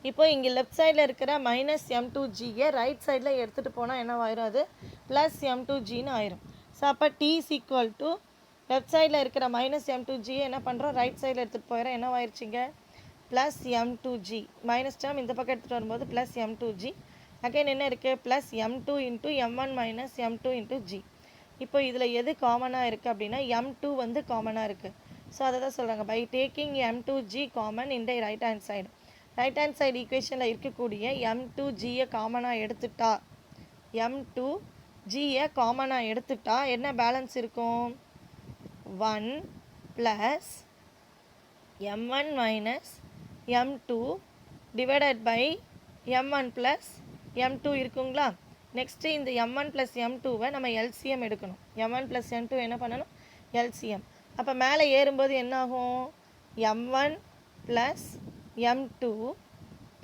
இப்போ இங்கே லெஃப்ட் சைடில் இருக்கிற -m2gயை ரைட் சைடில் எடுத்துகிட்டு போனால் என்னவாயிரும், அது +m2gன்னு ஆயிரும். ஸோ அப்போ t is equal to left சைடில் இருக்கிற -m2gயை என்ன பண்ணுறோம், ரைட் சைடில் எடுத்துகிட்டு போயிடும். என்னவாயிருச்சிங்க, +m2g. மைனஸ் டேர்ம் இந்த பக்கம் எடுத்துகிட்டு வரும்போது +m2g. அகைன் என்ன இருக்குது, +m2 × m1 - m2 × g. இப்போ இதில் எது காமனாக இருக்குது அப்படின்னா m2 வந்து காமனாக இருக்குது. ஸோ அதை தான் சொல்கிறாங்க, by taking m2g common in the right hand side. Right hand side ஈக்குவேஷனில் இருக்கக்கூடிய m2gயை காமனாக எடுத்துட்டா, m2gயை காமனாக எடுத்துட்டா என்ன பேலன்ஸ் இருக்கும், 1 + m1 - m2 divided by m1 + m2 இருக்குங்களா. நெக்ஸ்ட்டு இந்த m1 + m2வை நம்ம எல்சிஎம் எடுக்கணும். m1 + m2 என்ன பண்ணணும், எல்சிஎம். அப்போ மேலே ஏறும்போது என்ன ஆகும், m1 + m2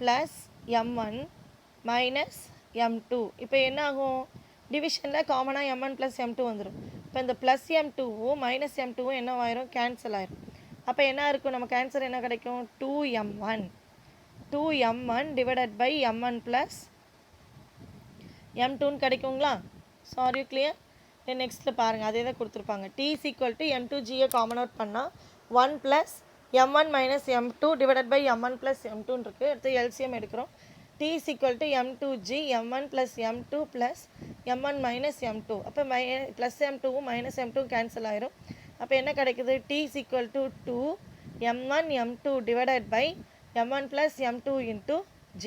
+ m1 - m2. இப்போ என்ன ஆகும், டிவிஷனில் காமனாக m1 + m2 வந்துடும். இப்போ இந்த +m2வும் -m2வும் என்னவாயிரும், கேன்சல் ஆயிரும். அப்போ என்ன இருக்கும், நமக்கு ஆன்சர் என்ன கிடைக்கும், 2m1 டிவைடட் பை m1 + m2ன்னு கிடைக்குங்களா. So are you clear. நெக்ஸ்ட்டில் பாருங்கள், அதே தான் கொடுத்துருப்பாங்க. t is equal to m2gயை காமன் அவுட் பண்ணால் 1 + m1 - m2 divided by m1 + m2ன்னு இருக்குது. அடுத்து எல்சிஎம் எடுக்கிறோம். t is equal to m2g m1 + m2 + m1 - m2. அப்போ +m2வும் -m2 கேன்சல் ஆயிரும். அப்போ என்ன கிடைக்குது, t is equal to 2m1 m2 divided by m1 + m2 × g.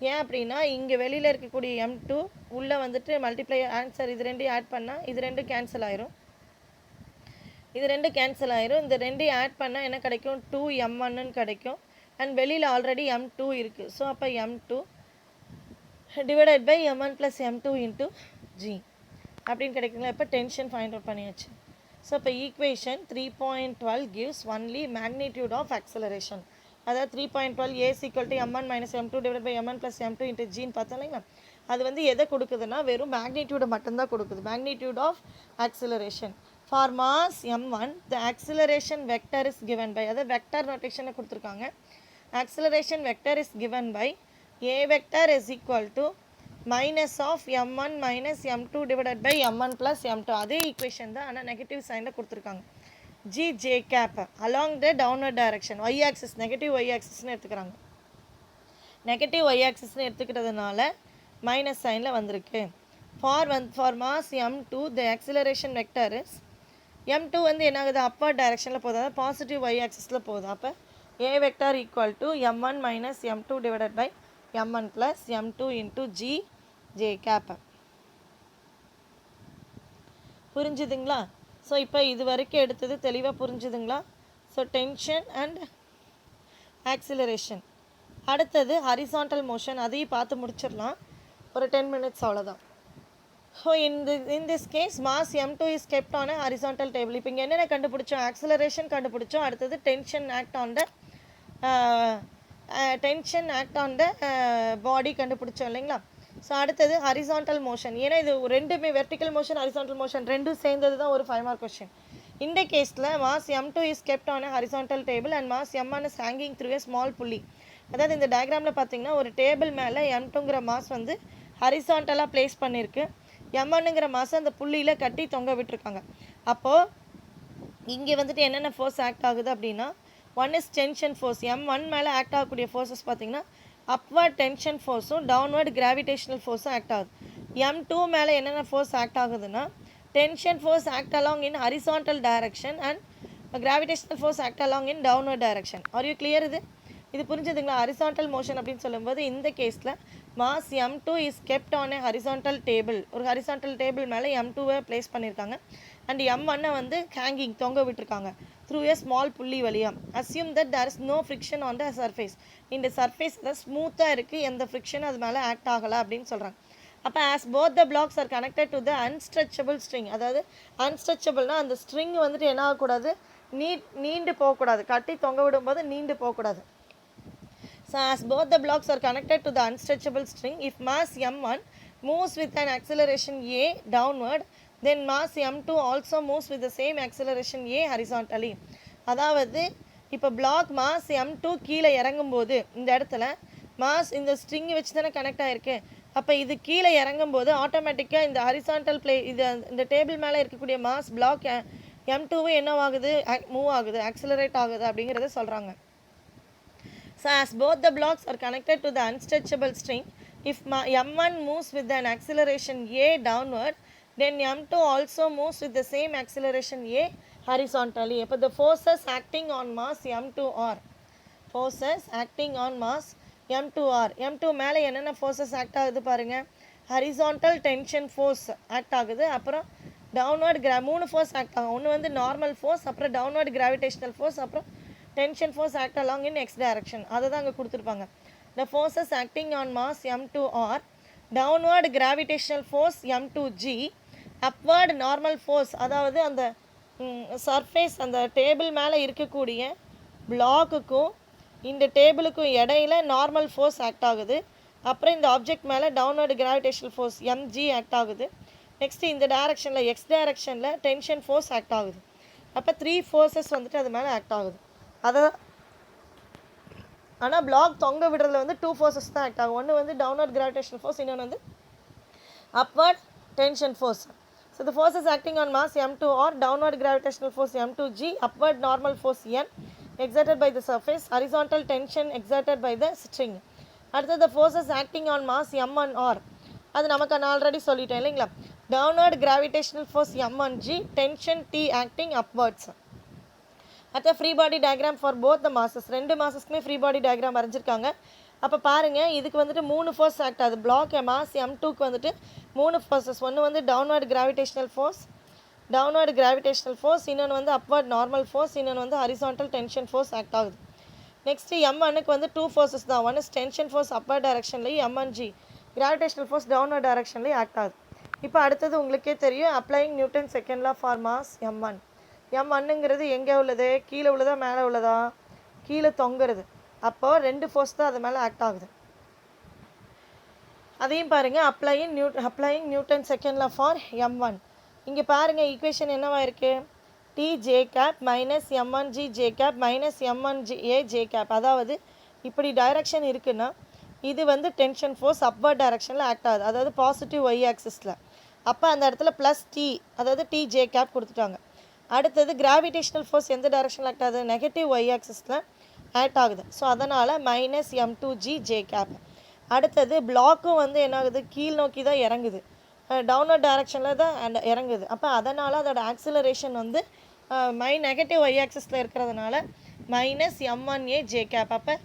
ஏன் அப்படின்னா இங்கே வெளியில் இருக்கக்கூடிய m2 உள்ளே வந்துட்டு மல்டிப்ளை ஆன்சர் இது ரெண்டையும் ஆட் பண்ணால் இது ரெண்டும் கேன்சல் ஆயிரும். இந்த ரெண்டையும் ஆட் பண்ணால் என்ன கிடைக்கும், 2m1ன்னு கிடைக்கும். அண்ட் வெளியில் ஆல்ரெடி m2 இருக்குது. ஸோ அப்போ m2 divided by m1 + m2 × g அப்படின்னு கிடைக்குங்களா. இப்போ டென்ஷன் ஃபைண்ட் அவுட் பண்ணியாச்சு. ஸோ இப்போ equation 3.12 gives only magnitude of acceleration. அதாவது 3.12 a is equal to m1 - m2 divide by m1 + m2 × gன்னு பார்த்தோம் இல்லைங்களா. அது வந்து எதை கொடுக்குதுன்னா வெறும் மேக்னிடியூடை மட்டும்தான் கொடுக்குது, magnitude of acceleration. For mass m1 the acceleration vector is given by, அதாவது வெக்டர் நோட்டேஷனை கொடுத்துருக்காங்க. Acceleration vector is given by a vector is equal to -m1 - m2 divided by m1 + m2. அதே ஈக்குவேஷன் தான், ஆனால் நெகட்டிவ் சைனில் கொடுத்துருக்காங்க. g cap along the downward direction, y axis negative y axisன்னு எடுத்துக்கிறாங்க. நெகட்டிவ் y axisன்னு எடுத்துக்கிறதுனால மைனஸ் சைனில் வந்திருக்கு. For mass m2 the acceleration vector is, m2 வந்து என்ன ஆகுது, அப்பர் டைரெக்ஷனில் போகுது, அதாவது பாசிட்டிவ் y axisல போகுது. அப்போ a vector equal to m1 - m2 divided by m1 + m2 × g cap. புரிஞ்சுதுங்களா. ஸோ இப்போ இது வரைக்கும் எடுத்தது தெளிவாக புரிஞ்சுதுங்களா. So tension and acceleration. அடுத்தது ஹரிசாண்டல் மோஷன், அதையும் பார்த்து முடிச்சிடலாம், ஒரு 10 minutes அவ்வளோதான். So in this case mass m2 is kept on a horizontal table. இப்போ இங்கே என்னென்ன கண்டுபிடிச்சோம், ஆக்சிலரேஷன் கண்டுபிடிச்சோம். அடுத்தது tension act on the body கண்டுபிடிச்சோம் இல்லைங்களா. ஸோ அடுத்தது ஹரிசாண்டல் மோஷன். ஏன்னா இது ரெண்டுமே வெர்டிக்கல் மோஷன் ஹரிசாண்டல் மோஷன் ரெண்டும் சேர்ந்தது தான் ஒரு 5 mark கொஸ்டின். இந்த கேஸில் mass m2 is kept on a horizontal table and mass m1 is hanging through a small புள்ளி. அதாவது இந்த டயக்ராமில் பார்த்தீங்கன்னா ஒரு டேபிள் மேலே m2ங்கிற மாஸ் வந்து ஹரிசாண்டலாக பிளேஸ் பண்ணியிருக்கு, m1ங்கிற மாஸ் அந்த புள்ளியில் கட்டி தொங்க விட்டுருக்காங்க. அப்போது இங்கே வந்துட்டு என்னென்ன ஃபோர்ஸ் ஆக்ட் ஆகுது அப்படின்னா, 1 இஸ் டென்ஷன் ஃபோர்ஸ். m1 மேலே ஆக்ட் ஆகக்கூடிய ஃபோர்ஸஸ் பார்த்தீங்கன்னா அப்வர்ட் டென்ஷன் ஃபோர்ஸும் டவுன்வர்ட் கிராவிடேஷனல் ஃபோர்ஸும் ஆக்ட் ஆகுது. m2 மேலே என்னென்ன ஃபோர்ஸ் ஆக்ட் ஆகுதுன்னா, tension force act along in horizontal direction and gravitational force act along in downward direction. Are you clear. இது புரிஞ்சுதுங்களா. ஹரிசாண்டல் மோஷன் அப்படின்னு சொல்லும்போது இந்த கேஸில் mass m2 is kept on a horizontal table. ஒரு ஹரிசாண்டல் டேபிள் மேலே m2வை பிளேஸ் பண்ணியிருக்காங்க அண்ட் m1 வந்து ஹேங்கிங் தொங்க விட்டுருக்காங்க த்ரூ ஏ ஸ்மால் புள்ளி வழியாக. Assume that there is no friction on the surface. இந்த சர்ஃபேஸ் தான் ஸ்மூத்தாக இருக்குது, எந்த ஃப்ரிக்ஷனும் அது மேலே ஆக்ட் ஆகலை அப்படின்னு சொல்கிறாங்க. அப்போ as both the blocks are connected to the unstretchable string, அதாவது அன்ஸ்ட்ரெச்சபிள்னால் அந்த ஸ்ட்ரிங் வந்துட்டு என்ன ஆகக்கூடாது, நீண்டு போகக்கூடாது, கட்டி தொங்க விடும்போது நீண்டு போகக்கூடாது. So as both the blocks are connected to the unstretchable string, if mass m1 moves with an acceleration a downward, then mass m2 also moves with the same acceleration a horizontally. அதாவது இப்போ பிளாக் மாஸ் m2 கீழே இறங்கும்போது இந்த இடத்துல மாஸ் இந்த ஸ்ட்ரிங் வச்சு தானே கனெக்ட் ஆகிருக்கு. அப்போ இது கீழே இறங்கும்போது ஆட்டோமேட்டிக்காக இந்த ஹரிசான்டல் பிளே இது இந்த டேபிள் மேலே இருக்கக்கூடிய மாஸ் பிளாக் M2 என்னவாகுது, மூவ் ஆகுது, ஆக்சிலரேட் ஆகுது அப்படிங்கிறத சொல்கிறாங்க. So as both the blocks are connected to the unstretchable string, if M1 moves with an acceleration A downward, then M2 also moves with the same acceleration A horizontally. But the forces acting on mass M2 are forces acting on mass M2 are M2 மேலே என்னென்ன forces act ஆகுது பாருங்க. horizontal tension force act ஆகுது, அப்புறம் downward மூணு force act ஆகும். ஒன்று வந்து normal force, அப்புறம் downward gravitational force, அப்புறம் tension force act along in x direction. அதை தான் அங்கே கொடுத்துருப்பாங்க. The forces acting on mass M2 are downward gravitational force M2G, upward normal force, அதாவது அந்த சர்ஃபேஸ் அந்த டேபிள் மேலே இருக்கக்கூடிய பிளாக்குக்கும் இந்த டேபிளுக்கும் இடையில நார்மல் ஃபோர்ஸ் ஆக்ட் ஆகுது. அப்புறம் இந்த ஆப்ஜெக்ட் மேலே downward gravitational force MG act ஆகுது. நெக்ஸ்ட்டு இந்த டைரக்ஷனில் எக்ஸ் டைரக்ஷனில் டென்ஷன் ஃபோர்ஸ் ஆக்ட் ஆகுது. அப்போ 3 ஃபோர்ஸஸ் வந்துட்டு அது மேலே ஆக்ட் ஆகுது. அதை ஆனால் பிளாக் தொங்க விடுறதுல வந்து 2 ஃபோர்ஸஸ் தான் ஆக்ட் ஆகும். ஒன்று வந்து டவுன்வர்ட் கிராவிடேஷனல் ஃபோர்ஸ், இன்னொன்று வந்து upward tension force. So the forces acting on mass M2 are downward gravitational force M2G, upward normal force N exerted by the surface, horizontal tension exerted by the string. அடுத்தது the forces acting on mass M1 are, அது நமக்கு நான் ஆல்ரெடி சொல்லிட்டேன் இல்லைங்களா, downward gravitational force M1G, tension T acting upwards. அடுத்த free body diagram for both the masses, ரெண்டு மாசஸ்க்குமே ஃப்ரீ பாடி டயக்ராம் வரைஞ்சிருக்காங்க. அப்போ பாருங்கள், இதுக்கு வந்துட்டு 3 ஃபோர்ஸ் ஆக்ட் ஆகுது. பிளாக் மாஸ் M2க்கு வந்துட்டு 3 ஃபோர்ஸஸ். ஒன்று வந்து டவுன்வர்ட் கிராவிடேஷனல் ஃபோர்ஸ், இன்னொன்று வந்து அப்வர்ட் நார்மல் ஃபோர்ஸ், இன்னொன்று வந்து ஹரிசான்டல் டென்ஷன் ஃபோர்ஸ் ஆக்ட் ஆகுது. நெக்ஸ்ட்டு M1க்கு வந்து 2 ஃபோர்ஸஸ் தான். ஒன்று டென்ஷன் ஃபோர்ஸ் அப்பர் டைரக்ஷன்லேயும், M1G கிராவிடேஷனல் ஃபோர்ஸ் டவுன்வர்ட் டைரக்ஷன்லேயும் ஆக்ட் ஆகுது. இப்போ அடுத்தது உங்களுக்கே தெரியும், applying Newton second law for mass M1. M1ங்கிறது எங்கே உள்ளது, கீழே உள்ளதா மேலே உள்ளதா, கீழே தொங்குறது. அப்போது 2 ஃபோர்ஸ் தான் அது மேலே ஆக்ட் ஆகுது. அதையும் பாருங்கள், applying Newton second law for M1. இங்கே பாருங்கள், ஈக்குவேஷன் என்னவா இருக்குது, TJ cap minus M1G J cap minus M1A J cap. அதாவது இப்படி டைரக்ஷன் இருக்குன்னா இது வந்து டென்ஷன் ஃபோர்ஸ் அப்வர்ட் டைரக்ஷனில் ஆக்ட் ஆகுது, அதாவது பாசிட்டிவ் ஒய் ஆக்சிஸில். அப்போ அந்த இடத்துல ப்ளஸ் T, அதாவது TJ கேப் கொடுத்துட்டாங்க. அடுத்தது கிராவிடேஷனல் ஃபோர்ஸ் எந்த டைரக்ஷனில் ஆக்ட் ஆகுது, நெகட்டிவ் ஒய் ஆக்சிஸில் ஆக்ட் ஆகுது. ஸோ அதனால் மைனஸ் M2G J கேப். அடுத்தது பிளாக்கும் வந்து என்ன ஆகுது, கீழ் நோக்கி தான் இறங்குது, டவுன்வர்ட் டைரக்ஷனில் தான் இறங்குது. அப்போ அதனால் அதோட ஆக்சிலரேஷன் வந்து நெகட்டிவ் ஒய் ஆக்சிஸில் இருக்கிறதுனால மைனஸ் M1A J கேப். அப்போ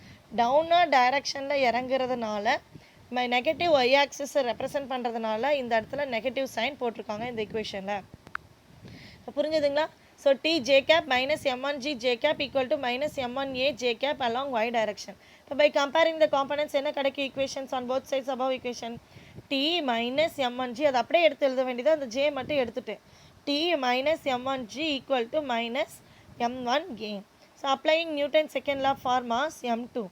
டவுன்வர்ட் டைரக்ஷனில் இறங்குறதுனால நெகட்டிவ் ஒய் ஆக்சிஸை ரெப்ரசன்ட் பண்ணுறதுனால இந்த இடத்துல நெகட்டிவ் சைன் போட்டிருக்காங்க இந்த இக்குவேஷனில். இப்போ புரிஞ்சுதுங்களா? So TJ cap minus M1G J cap equal to minus M1A J cap along y direction. இப்போ by comparing the components என்ன கிடைக்கும், equations on both sides above equation, T minus M1G, அது அப்படியே எடுத்து எழுத வேண்டியது, அந்த J மட்டும் எடுத்துட்டு T minus M1G equal to minus M1A. So applying Newton second law for mass M2.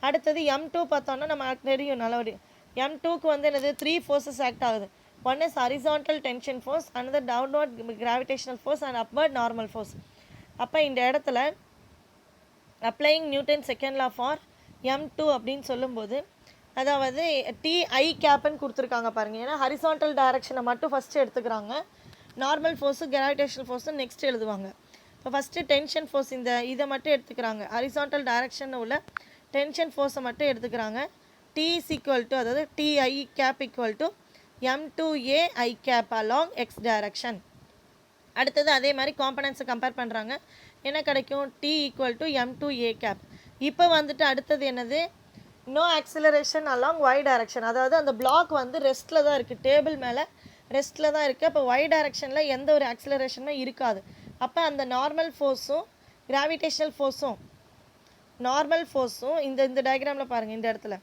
அடுத்தது M2 பார்த்தோன்னா நம்ம தெரியும் நல்லபடி. M2க்கு வந்து என்னது 3 forces act ஆகுது. One is horizontal tension force, another downward gravitational force and upward normal force. அப்போ இந்த இடத்துல applying Newton second law for M2 அப்படின்னு சொல்லும்போது அதாவது TI கேப்னு கொடுத்துருக்காங்க பாருங்கள். ஏன்னா ஹரிசான்டல் டைரக்ஷனை மட்டும் ஃபஸ்ட்டு எடுத்துக்கிறாங்க, normal force gravitational force next எழுதுவாங்க. இப்போ ஃபஸ்ட்டு டென்ஷன் ஃபோர்ஸ் இதை மட்டும் எடுத்துக்கிறாங்க, ஹரிசான்டல் டைரக்ஷனில் உள்ள டென்ஷன் ஃபோர்ஸை மட்டும் எடுத்துக்கிறாங்க. T is equal to, அதாவது TI cap equal to M2A I cap along x direction. அடுத்தது அதே மாதிரி காம்பனன்ட்ஸை கம்பேர் பண்ணுறாங்க, என்ன கிடைக்கும், T equal to M2A cap. இப்போ வந்துட்டு அடுத்தது என்னது, no acceleration along y direction. அதாவது அந்த பிளாக் வந்து ரெஸ்ட்டில் தான் இருக்குது, டேபிள் மேலே ரெஸ்ட்டில் தான் இருக்குது. அப்போ y directionல எந்த ஒரு ஆக்சிலரேஷனுமே இருக்காது. அப்போ அந்த நார்மல் ஃபோர்ஸும் கிராவிடேஷனல் ஃபோர்ஸும் இந்த டயக்ராமில் பாருங்கள், இந்த இடத்துல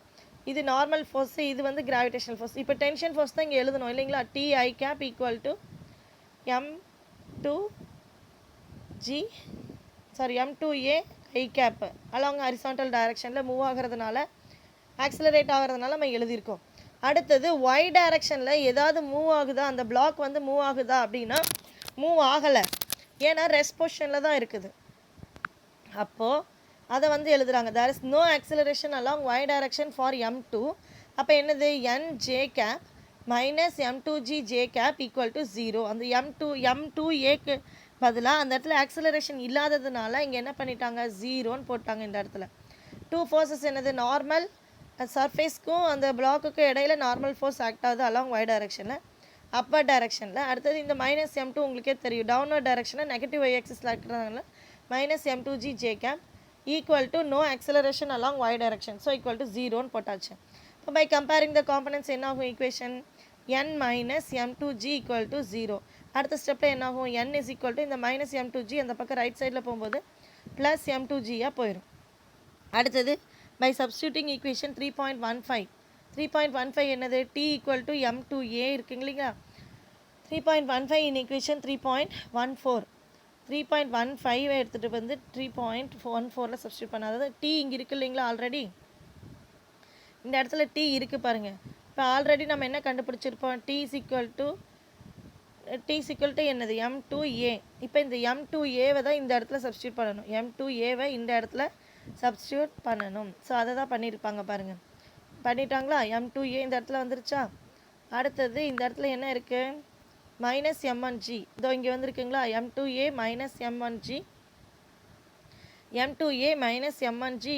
இது நார்மல் ஃபோர்ஸு, இது வந்து கிராவிடேஷனல் ஃபோர்ஸ். இப்போ டென்ஷன் ஃபோர்ஸ் தான் இங்கே எழுதணும் இல்லைங்களா, TI cap equal to M2A I cap along horizontal டைரக்ஷனில் மூவ் ஆகிறதுனால, ஆக்சிலரேட் ஆகிறதுனால நம்ம எழுதியிருக்கோம். அடுத்தது ஒய் டைரக்ஷனில் ஏதாவது மூவ் ஆகுதா, அந்த பிளாக் வந்து மூவ் ஆகுதா அப்படின்னா மூவ் ஆகலை, ஏன்னா ரெஸ்ட் பொசிஷனில் தான் இருக்குது. அப்போது அதை வந்து எழுதுறாங்க. there is no acceleration along y direction for m2. அப்போ என்னது nj cap minus m2g j cap equal to 0. அந்த m2aக்கு பதிலாக அந்த இடத்துல ஆக்சிலரேஷன் இல்லாததுனால இங்கே என்ன பண்ணிட்டாங்க, 0ன்னு போட்டாங்க இந்த இடத்துல. டூ ஃபோர்ஸஸ் என்னது, நார்மல் சர்ஃபேஸ்க்கும் அந்த பிளாக்குக்கும் இடையில நார்மல் ஃபோர்ஸ் ஆக்ட் ஆகுது அலாங் y டைரக்ஷனில், அப்பர் டைரக்ஷனில். அடுத்தது இந்த மைனஸ் m2 உங்களுக்கே தெரியும், டவுன்வர்ட் டைரக்ஷனில் நெகட்டிவ் y ஆக்சிஸில் இருக்கிறதுனால minus m2g j cap equal to no acceleration along y direction, so equal to 0ன்னு போட்டாச்சு. இப்போ பை கம்பேரிங் த காம்பனன்ட்ஸ் என்ன ஆகும், equation n minus m2g equal to 0. அடுத்த ஸ்டெப்பில் என்ன ஆகும், n இஸ் ஈக்குவல் டு இந்த மைனஸ் m2g அந்த பக்கம் ரைட் சைடில் போகும்போது ப்ளஸ் m2gயாக போயிடும். அடுத்தது பை சப்ஸ்டியூட்டிங் ஈக்குவேஷன் 3.15 என்னது, t ஈக்குவல் டு m2a இருக்குங்க இல்லைங்களா. 3.15 இன் ஈக்குவேஷன் 3.15 எடுத்துகிட்டு வந்து 3.14 சப்ஸ்டியூட் பண்ண, அதாவது t இங்கே இருக்குது இல்லைங்களா, ஆல்ரெடி இந்த இடத்துல t இருக்குது பாருங்கள். இப்போ ஆல்ரெடி நம்ம என்ன கண்டுபிடிச்சிருப்போம், t இஸ் ஈக்குவல் டு என்னது m2a. இப்போ இந்த m2aவை தான் இந்த இடத்துல சப்ஸ்டியூட் பண்ணணும், m2aவை இந்த இடத்துல சப்ஸ்டியூட் பண்ணணும். ஸோ அதை தான் பண்ணியிருப்பாங்க பாருங்கள், பண்ணிட்டாங்களா. m2a இந்த இடத்துல வந்துருச்சா. அடுத்தது இந்த இடத்துல என்ன இருக்குது, மைனஸ் m1g இதோ இங்கே வந்துருக்குங்களா, m2a minus m1g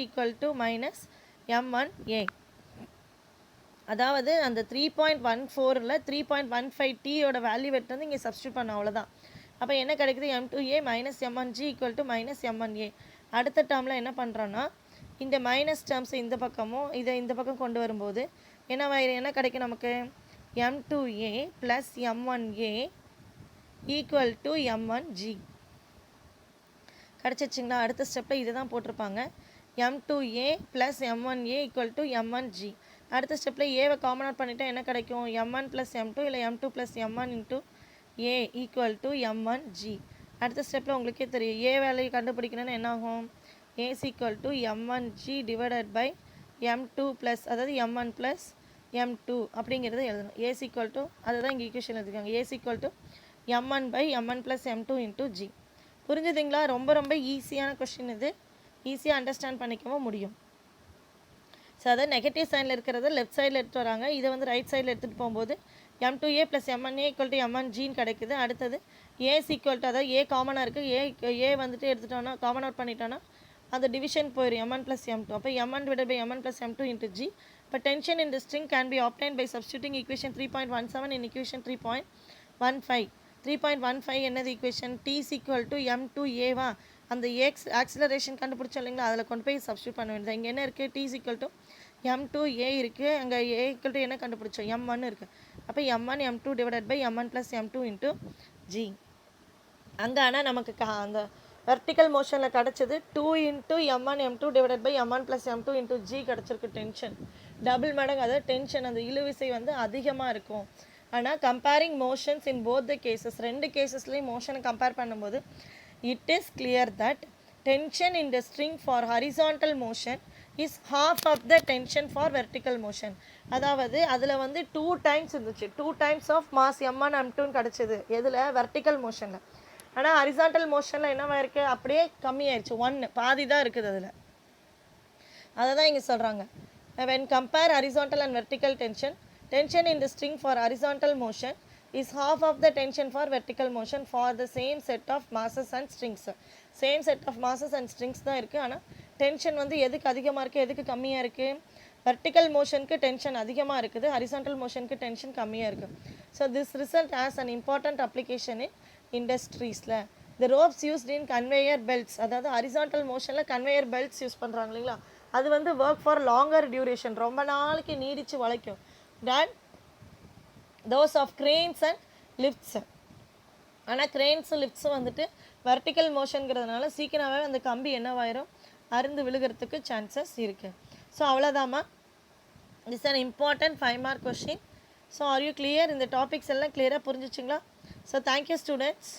equal to minus m1a. அதாவது அந்த 3.14ல் 3.15tயோட வேல்யூ வெட்டு இங்கே சப்ஸ்டியூட் பண்ண, அவ்வளோதான். அப்போ என்ன கிடைக்குது, m2a minus m1g equal to minus m1a. அடுத்த டேர்மில் என்ன பண்ணுறோன்னா இந்த மைனஸ் டேர்ம்ஸ் இந்த பக்கமும் இதை இந்த பக்கம் கொண்டு வரும்போது என்ன கிடைக்கும் நமக்கு, m2a plus m1a equal to m1g கிடச்சிச்சிங்களா. அடுத்த ஸ்டெப்பில் இதை தான் போட்டிருப்பாங்க, m2a plus m1a equal to m1g. அடுத்த ஸ்டெப்பில் ஏவை காமன் அவுட் பண்ணிவிட்டா என்ன கிடைக்கும், m1 ப்ளஸ் m2 இல்லை m2 plus m1 into a equal to m1g. அடுத்த ஸ்டெப்பில் உங்களுக்கே தெரியும், ஏ வேல்யூ கண்டுபிடிக்கணும்னு என்ன ஆகும், a is equal to m1g divided by m2 plus, அதாவது m1 ப்ளஸ் m2 அப்படிங்கிறது எழுதணும். a is equal to, அதுதான் இங்கே ஈக்குவேஷன் எடுத்துக்காங்க, a is equal to m1 by m1 plus m2 into g. புரிஞ்சுதுங்களா. ரொம்ப ரொம்ப ஈஸியான கொஸ்டின் இது, ஈஸியாக அண்டர்ஸ்டாண்ட் பண்ணிக்கவும் முடியும். ஸோ அதாவது நெகட்டிவ் சைனில் இருக்கிறத லெஃப்ட் சைடில் எடுத்துகிட்டு வராங்க, இதை வந்து ரைட் சைடில் எடுத்துகிட்டு போகும்போது m2a plus m1a equal to m1gன்னு கிடைக்குது. அடுத்தது a is equal to, அதாவது a காமனாக இருக்குது, a வந்துட்டு எடுத்துட்டோன்னா காமன் அவுட் பண்ணிட்டோன்னா அந்த டிவிஷன் போயிடும், m1 ப்ளஸ் m2. அப்போ m1 divided by m1 plus m2 into g. இப்போ tension in the string can be obtained by substituting equation 3.17 in equation 3.15. 3.15 என்னது equation, t is equal to m2a அந்த ஆக்சிலரேஷன் கண்டுபிடிச்சோம் இல்லைங்களா, அதில் கொண்டு போய் சப்ஸ்டியூட் பண்ண வேண்டியது. இங்கே என்ன இருக்குது, t is equal to m2a இருக்குது, அங்கே a equal to என்ன கண்டுபிடிச்சோம், m1 இருக்குது. அப்போ m1 m2 divided by m1 plus m2 into g. அங்கே ஆனால் நமக்கு அந்த வெர்டிக்கல் மோஷனில் கிடச்சது 2 into m1 m2 divided by m1 plus m2 into g கிடச்சிருக்கு. டென்ஷன் டபுள் மடங்கு, அதாவது டென்ஷன் அந்த இழுவிசை வந்து அதிகமாக இருக்கும். ஆனால் comparing motions in both the cases, ரெண்டு கேசஸ்லேயும் மோஷனை கம்பேர் பண்ணும்போது it is clear that tension in the string for horizontal motion is half of the tension for vertical motion. அதாவது அதில் வந்து 2 times இருந்துச்சு, 2 times of mass m1 m2 கிடச்சிது எதில், வெர்டிக்கல் மோஷனில். ஆனால் ஹரிசாண்டல் மோஷனில் என்னவா இருக்குது, அப்படியே கம்மியாயிடுச்சு, 1 பாதி தான் இருக்குது அதில். அதை தான் இங்கே சொல்கிறாங்க, when compare horizontal and vertical tension, tension in the string for horizontal motion is half of the tension for vertical motion for the same set of masses and strings. Same set of masses and strings தான் இருக்குது. ஆனால் டென்ஷன் வந்து எதுக்கு அதிகமாக இருக்குது, எதுக்கு கம்மியாக இருக்குது, வெர்டிக்கல் மோஷனுக்கு டென்ஷன் அதிகமாக இருக்குது, ஹரிசாண்டல் மோஷனுக்கு டென்ஷன் கம்மியாக இருக்குது. So this result has an important application in இண்டஸ்ட்ரீஸில். The ropes used in conveyor belts, அதாவது ஹரிசாண்டல் மோஷனில் கன்வேயர் பெல்ட்ஸ் யூஸ் பண்ணுறாங்க இல்லைங்களா, அது வந்து ஒர்க் ஃபார் லாங்கர் டியூரேஷன், ரொம்ப நாளைக்கு நீடித்து வளைக்கும். Than those of grains and lifts. ஆனால் கிரெயின்ஸு லிஃப்ட்ஸும் வந்துட்டு வெர்டிக்கல் மோஷனுங்கிறதுனால சீக்கிரமாகவே அந்த கம்பி என்னவாயிரும், அருந்து விழுகிறதுக்கு சான்சஸ் இருக்குது. ஸோ அவ்வளோதாம்மா, this an important 5 mark question. So are you clear, இந்த டாபிக்ஸ் எல்லாம் கிளியராக புரிஞ்சிச்சிங்களா? So thank you students.